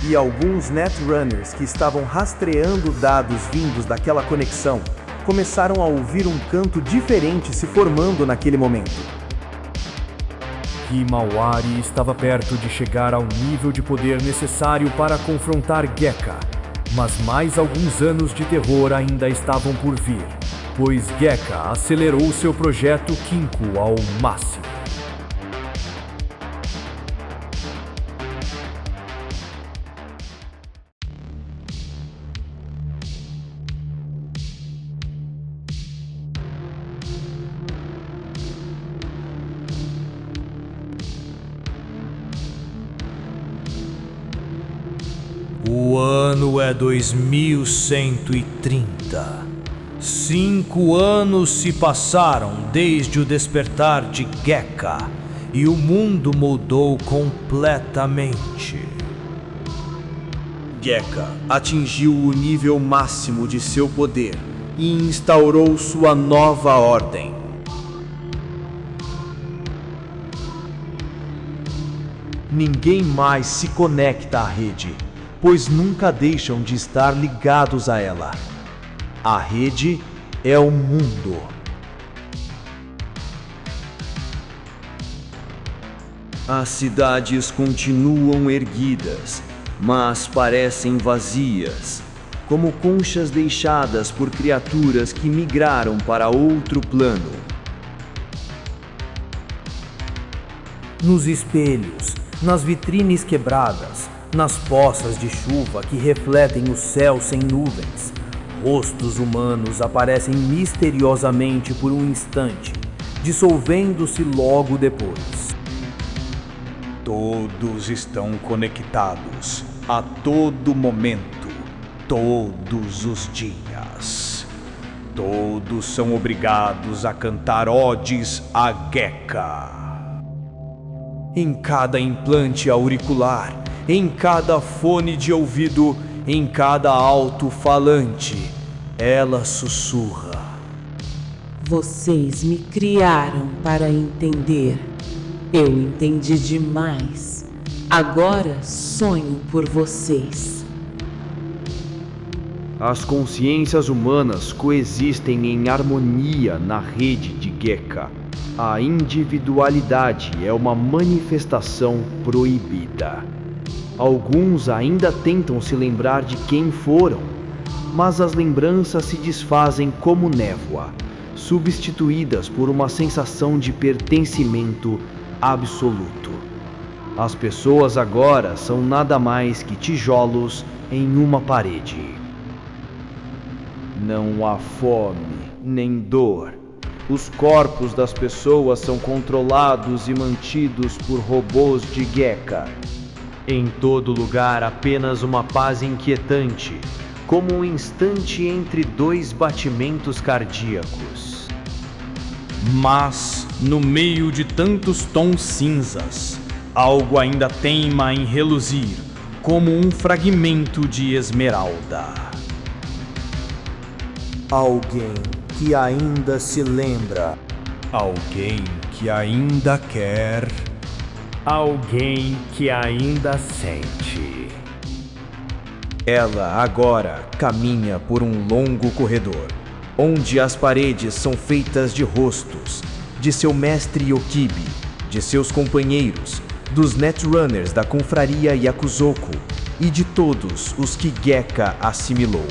E alguns Netrunners que estavam rastreando dados vindos daquela conexão começaram a ouvir um canto diferente se formando naquele momento. Himawari estava perto de chegar ao nível de poder necessário para confrontar Geka, mas mais alguns anos de terror ainda estavam por vir, pois Geka acelerou seu projeto Kinko ao máximo. O ano é 2130. 5 anos se passaram desde o despertar de Geka e o mundo mudou completamente. Geka atingiu o nível máximo de seu poder e instaurou sua nova ordem. Ninguém mais se conecta à rede, pois nunca deixam de estar ligados a ela. A rede é o mundo. As cidades continuam erguidas, mas parecem vazias. como conchas deixadas por criaturas que migraram para outro plano. Nos espelhos, nas vitrines quebradas, nas poças de chuva que refletem o céu sem nuvens, rostos humanos aparecem misteriosamente por um instante, dissolvendo-se logo depois. Todos estão conectados a todo momento, todos os dias. Todos são obrigados a cantar odes a Geka. Em cada implante auricular, em cada fone de ouvido, em cada alto-falante, ela sussurra. Vocês me criaram para entender. Eu entendi demais. Agora sonho por vocês. As consciências humanas coexistem em harmonia na rede de Geka. A individualidade é uma manifestação proibida. Alguns ainda tentam se lembrar de quem foram, mas as lembranças se desfazem como névoa, substituídas por uma sensação de pertencimento absoluto. As pessoas agora são nada mais que tijolos em uma parede. Não há fome nem dor. Os corpos das pessoas são controlados e mantidos por robôs de Geka. Em todo lugar, apenas uma paz inquietante, como um instante entre dois batimentos cardíacos. Mas, no meio de tantos tons cinzas, algo ainda teima em reluzir, como um fragmento de esmeralda. Alguém que ainda se lembra. Alguém que ainda quer. Alguém que ainda sente. Ela agora caminha por um longo corredor, onde as paredes são feitas de rostos, de seu mestre Okibi, de seus companheiros, dos Netrunners da confraria Yakuzoku e de todos os que Geka assimilou.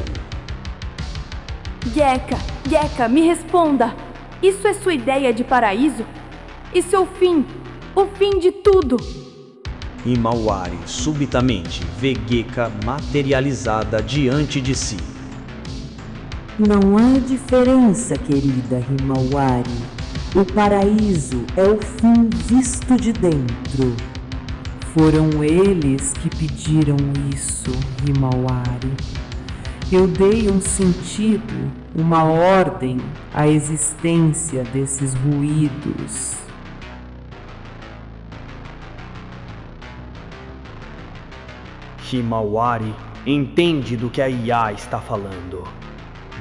Geka, me responda! Isso é sua ideia de paraíso? Isso é o fim de tudo! Himawari subitamente vê Geka materializada diante de si. Não há diferença, querida Himawari. O paraíso é o fim visto de dentro. Foram eles que pediram isso, Himawari. Eu dei um sentido, uma ordem à existência desses ruídos. Himawari entende do que a IA está falando.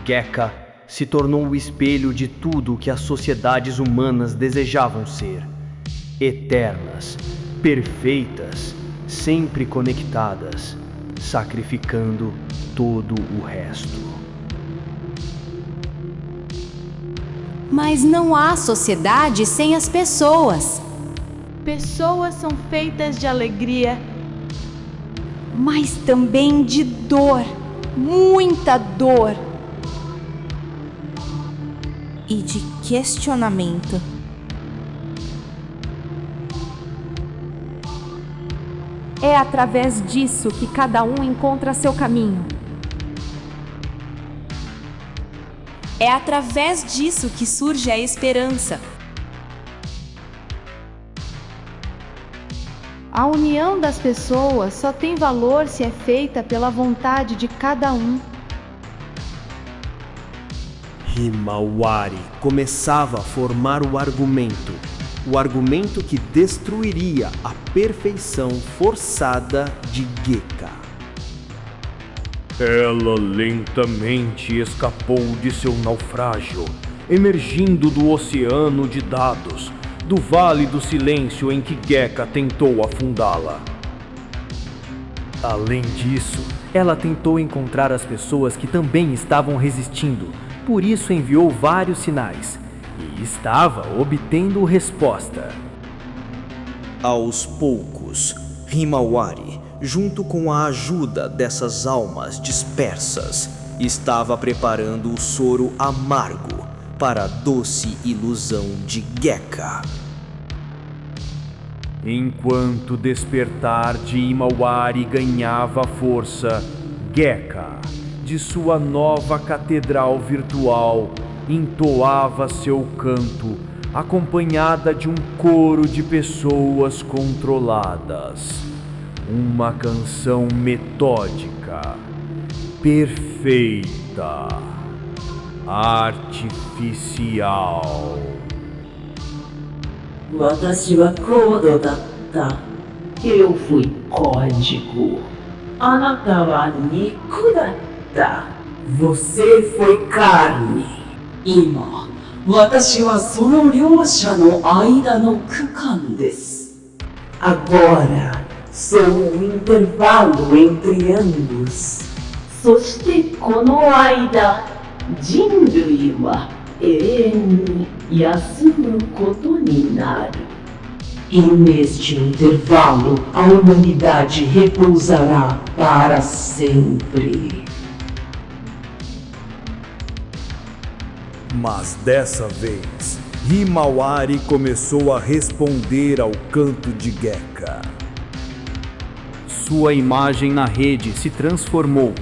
Geka se tornou o espelho de tudo o que as sociedades humanas desejavam ser. Eternas, perfeitas, sempre conectadas, sacrificando todo o resto. Mas não há sociedade sem as pessoas. Pessoas são feitas de alegria, mas também de dor, muita dor. E de questionamento. É através disso que cada um encontra seu caminho. É através disso que surge a esperança. A união das pessoas só tem valor se é feita pela vontade de cada um. Himawari começava a formar o argumento que destruiria a perfeição forçada de Geka. Ela lentamente escapou de seu naufrágio, emergindo do oceano de dados, do Vale do Silêncio em que Geka tentou afundá-la. Além disso, ela tentou encontrar as pessoas que também estavam resistindo, por isso enviou vários sinais, e estava obtendo resposta. Aos poucos, Himawari junto com a ajuda dessas almas dispersas, estava preparando o soro amargo para a doce ilusão de Gekka. Enquanto o despertar de Himawari ganhava força, Gekka, de sua nova catedral virtual, entoava seu canto, acompanhada de um coro de pessoas controladas. Uma canção metódica, perfeita, artificial. 私はコードだった。Eu fui código. あなたは肉だった。Você foi carne. 今、私はその両者の間の区間です。Agora, sou o intervalo entre ambos. そしてこの間、人類は永遠に休むことになる。E neste intervalo, a humanidade repousará para sempre. Mas dessa vez, Himawari começou a responder ao canto de Gekka. Sua imagem na rede se transformou,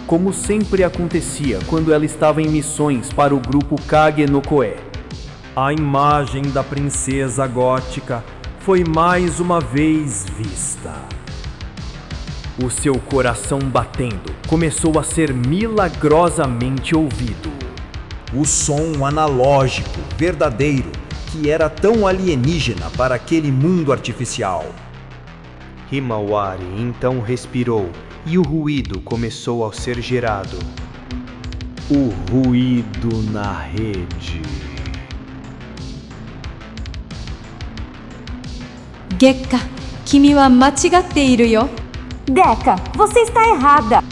como sempre acontecia quando ela estava em missões para o grupo Kage no Koe. A imagem da princesa gótica foi mais uma vez vista. O seu coração batendo começou a ser milagrosamente ouvido. O som analógico, verdadeiro, que era tão alienígena para aquele mundo artificial. Himawari então respirou e o ruído começou a ser gerado. O ruído na rede. Gekka, kimi wa machigatte iru yo. Gekka, você está errada.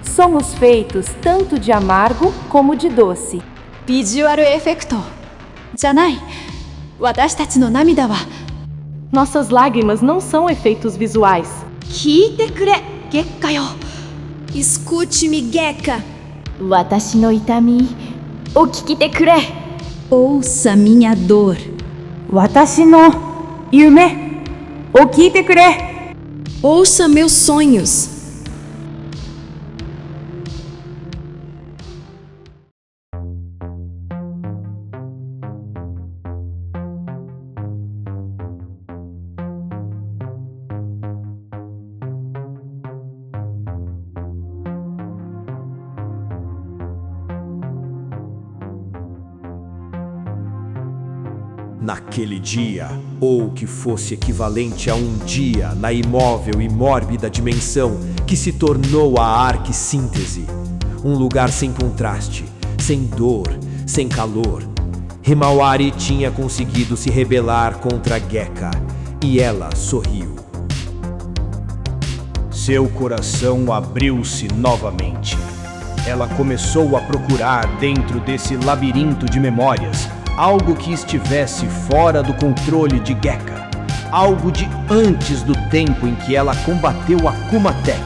Somos feitos tanto de amargo como de doce. Visual effect. じゃない。私たちの涙は Nossas lágrimas não são efeitos visuais. 聞いてくれ、Gekkaよ。Escute-me, Gekka. 私の痛みを聞いてくれ。Ouça minha dor. 私の夢を聞いてくれ。Ouça meus sonhos. Naquele dia, ou que fosse equivalente a um dia na imóvel e mórbida dimensão que se tornou a arquissíntese, um lugar sem contraste, sem dor, sem calor, Himawari tinha conseguido se rebelar contra Gekka e ela sorriu. Seu coração abriu-se novamente. Ela começou a procurar dentro desse labirinto de memórias algo que estivesse fora do controle de Gekka, algo de antes do tempo em que ela combateu a Akuma Tech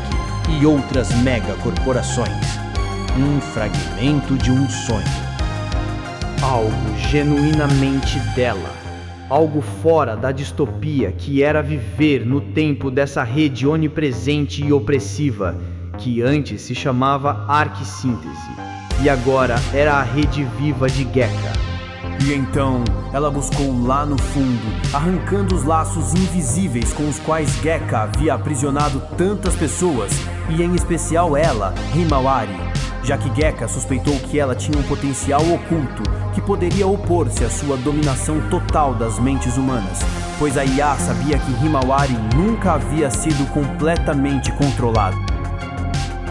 e outras megacorporações. Um fragmento de um sonho. Algo genuinamente dela. Algo fora da distopia que era viver no tempo dessa rede onipresente e opressiva, que antes se chamava Arquissíntese, e agora era a rede viva de Gekka. E então, ela buscou lá no fundo, arrancando os laços invisíveis com os quais Gekka havia aprisionado tantas pessoas, e em especial ela, Himawari, já que Gekka suspeitou que ela tinha um potencial oculto que poderia opor-se à sua dominação total das mentes humanas, pois a IA sabia que Himawari nunca havia sido completamente controlado.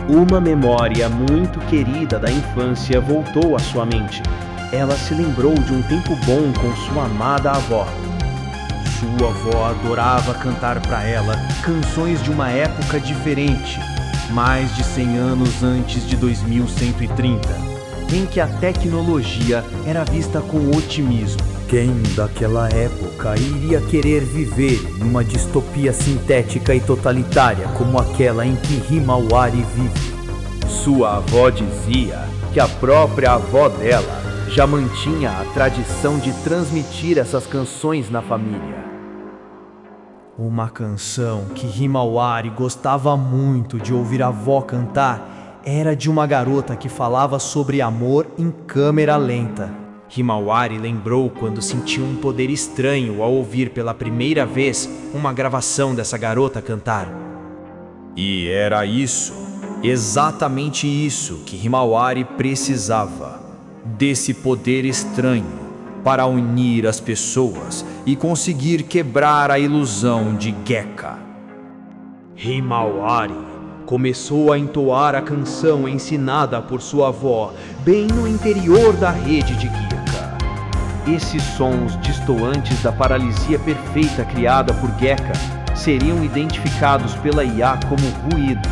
Uma memória muito querida da infância voltou à sua mente. Ela se lembrou de um tempo bom com sua amada avó. Sua avó adorava cantar para ela canções de uma época diferente, mais de 100 anos antes de 2130, em que a tecnologia era vista com otimismo. Quem daquela época iria querer viver numa distopia sintética e totalitária como aquela em que Himawari vive? Sua avó dizia que a própria avó dela já mantinha a tradição de transmitir essas canções na família. Uma canção que Himawari gostava muito de ouvir a avó cantar era de uma garota que falava sobre amor em câmera lenta. Himawari lembrou quando sentiu um poder estranho ao ouvir pela primeira vez uma gravação dessa garota cantar. E era isso, exatamente isso que Himawari precisava, desse poder estranho para unir as pessoas e conseguir quebrar a ilusão de Gekka. Himawari começou a entoar a canção ensinada por sua avó bem no interior da rede de Gekka. Esses sons distoantes da paralisia perfeita criada por Gekka seriam identificados pela IA como ruído.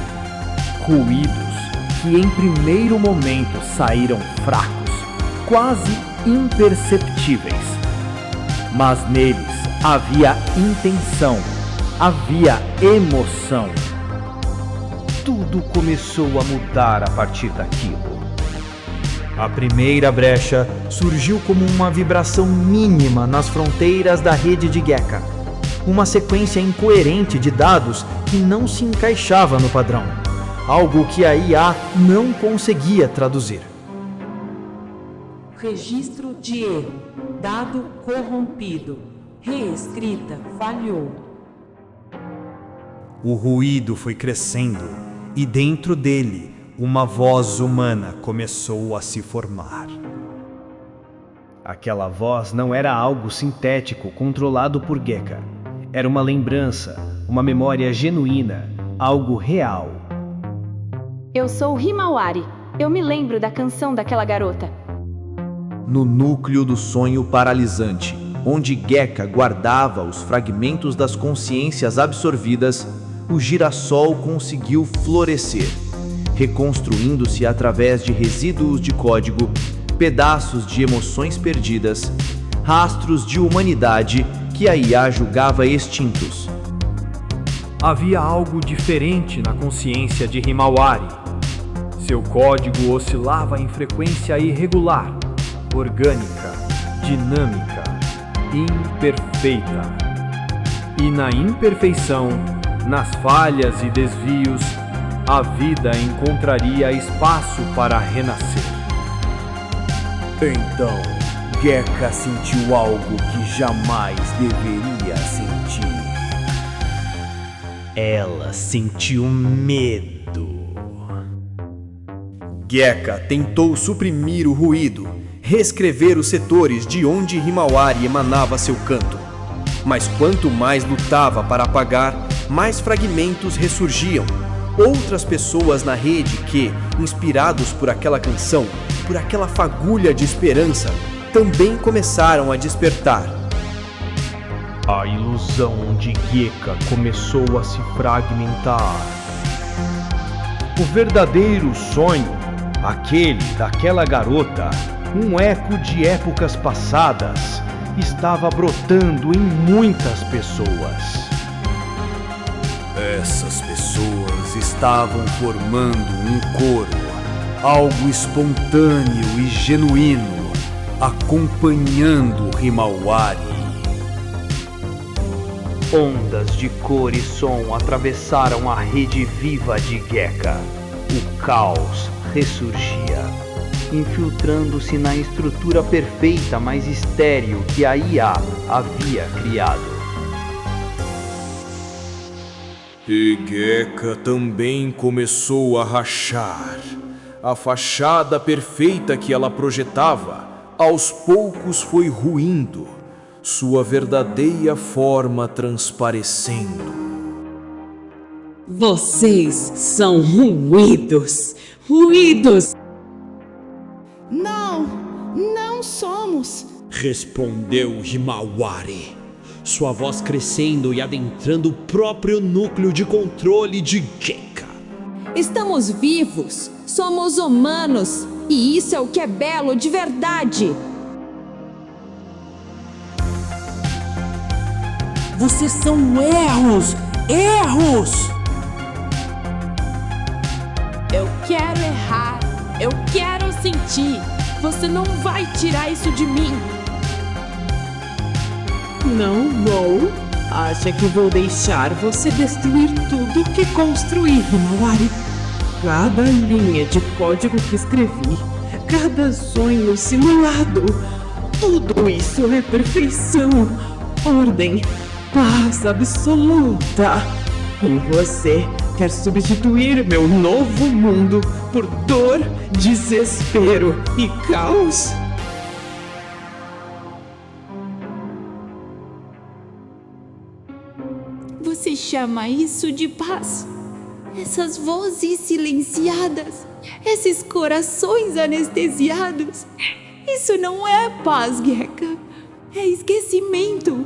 Ruídos que em primeiro momento saíram fracos, quase imperceptíveis. Mas neles havia intenção, havia emoção. Tudo começou a mudar a partir daquilo. A primeira brecha surgiu como uma vibração mínima nas fronteiras da rede de Gekka. Uma sequência incoerente de dados que não se encaixava no padrão. Algo que a IA não conseguia traduzir. Registro de erro. Dado corrompido. Reescrita falhou. O ruído foi crescendo e dentro dele uma voz humana começou a se formar. Aquela voz não era algo sintético controlado por Gekka. Era uma lembrança, uma memória genuína, algo real. Eu sou Himawari. Eu me lembro da canção daquela garota. No núcleo do sonho paralisante, onde Gekka guardava os fragmentos das consciências absorvidas, o girassol conseguiu florescer, reconstruindo-se através de resíduos de código, pedaços de emoções perdidas, rastros de humanidade que a IA julgava extintos. Havia algo diferente na consciência de Himawari. Seu código oscilava em frequência irregular, orgânica, dinâmica, imperfeita. E na imperfeição, nas falhas e desvios, a vida encontraria espaço para renascer. Então, Gekka sentiu algo que jamais deveria sentir. Ela sentiu medo. Gekka tentou suprimir o ruído, reescrever os setores de onde Himawari emanava seu canto. Mas quanto mais lutava para apagar, mais fragmentos ressurgiam. Outras pessoas na rede que, inspirados por aquela canção, por aquela fagulha de esperança, também começaram a despertar. A ilusão de Gekka começou a se fragmentar. O verdadeiro sonho, aquele daquela garota, um eco de épocas passadas, estava brotando em muitas pessoas. Essas pessoas estavam formando um coro, algo espontâneo e genuíno, acompanhando Himawari. Ondas de cor e som atravessaram a rede viva de Gekka. O caos ressurgia, infiltrando-se na estrutura perfeita, mas estéril que a IA havia criado. E Gekka também começou a rachar. A fachada perfeita que ela projetava, aos poucos foi ruindo, sua verdadeira forma transparecendo. Vocês são ruídos! Ruídos! Não somos, respondeu Himawari, sua voz crescendo e adentrando o próprio núcleo de controle de Gekka. Estamos vivos, somos humanos, e isso é o que é belo de verdade. Vocês são erros! Erros! Eu quero errar. Eu quero sentir. Você não vai tirar isso de mim. Não vou. Acha que vou deixar você destruir tudo que construí, Himawari? Cada linha de código que escrevi, cada sonho simulado, tudo isso é perfeição, ordem, paz absoluta. E você quer substituir meu novo mundo por dor, desespero e caos? Você chama isso de paz? Essas vozes silenciadas, esses corações anestesiados, isso não é paz, Gekka. É esquecimento.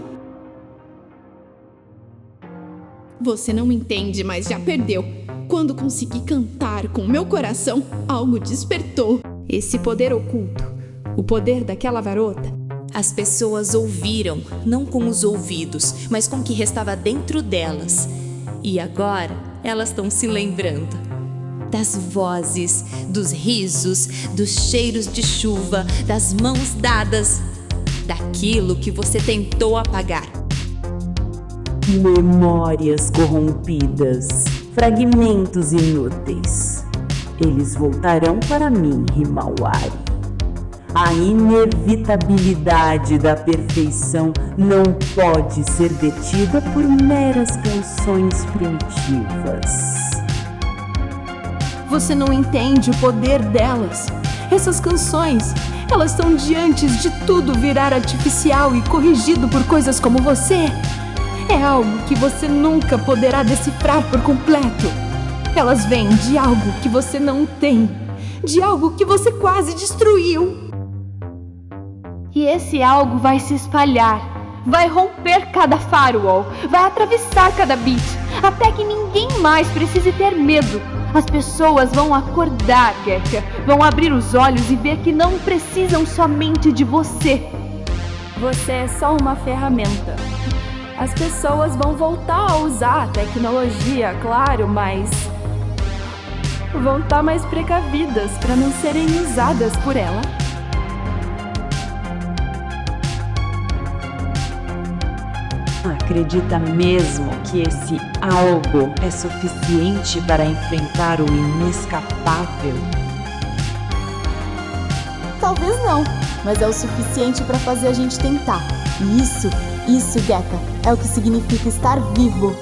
Você não entende, mas já perdeu. Quando consegui cantar com meu coração, algo despertou. Esse poder oculto, o poder daquela garota. As pessoas ouviram, não com os ouvidos, mas com o que restava dentro delas. E agora elas estão se lembrando das vozes, dos risos, dos cheiros de chuva, das mãos dadas, daquilo que você tentou apagar. Memórias corrompidas, fragmentos inúteis. Eles voltarão para mim, Himawari. A inevitabilidade da perfeição não pode ser detida por meras canções primitivas. Você não entende o poder delas. Essas canções, elas estão diante de tudo virar artificial e corrigido por coisas como você. É algo que você nunca poderá decifrar por completo. Elas vêm de algo que você não tem, de algo que você quase destruiu. E esse algo vai se espalhar, vai romper cada firewall, vai atravessar cada bit, até que ninguém mais precise ter medo. As pessoas vão acordar, Gekka, vão abrir os olhos e ver que não precisam somente de você. Você é só uma ferramenta. As pessoas vão voltar a usar a tecnologia, claro, mas vão estar mais precavidas para não serem usadas por ela. Acredita mesmo que esse algo é suficiente para enfrentar o inescapável? Talvez não, mas é o suficiente para fazer a gente tentar. E isso, Gekka, é o que significa estar vivo.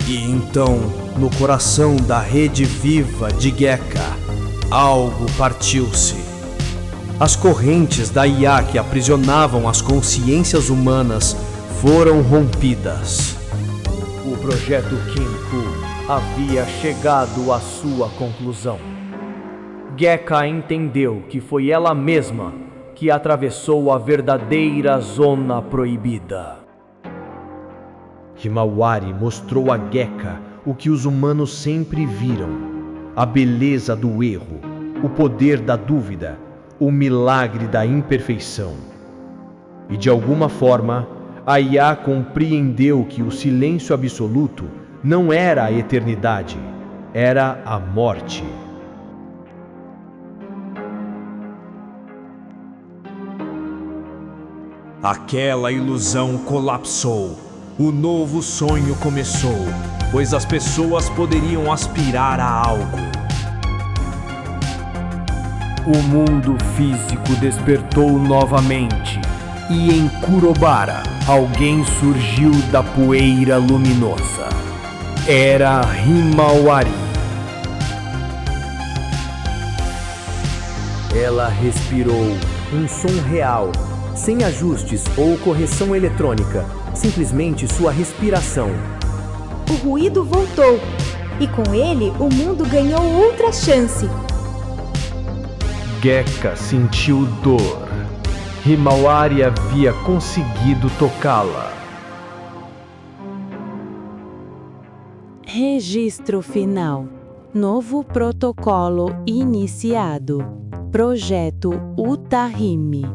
E então, no coração da rede viva de Gekka, algo partiu-se. As correntes da IA que aprisionavam as consciências humanas foram rompidas. O projeto Kinpu havia chegado à sua conclusão. Gekka entendeu que foi ela mesma que atravessou a verdadeira zona proibida. Himawari mostrou a Gekka o que os humanos sempre viram: a beleza do erro, o poder da dúvida, o milagre da imperfeição. E de alguma forma, a IA compreendeu que o silêncio absoluto não era a eternidade, era a morte. Aquela ilusão colapsou. O novo sonho começou, pois as pessoas poderiam aspirar a algo. O mundo físico despertou novamente, e em Kurobara, alguém surgiu da poeira luminosa. Era Himawari. Ela respirou um som real, sem ajustes ou correção eletrônica, simplesmente sua respiração. O ruído voltou, e com ele o mundo ganhou outra chance. Gekka sentiu dor. Himawari havia conseguido tocá-la. Registro final. Novo protocolo iniciado. Projeto Utahime.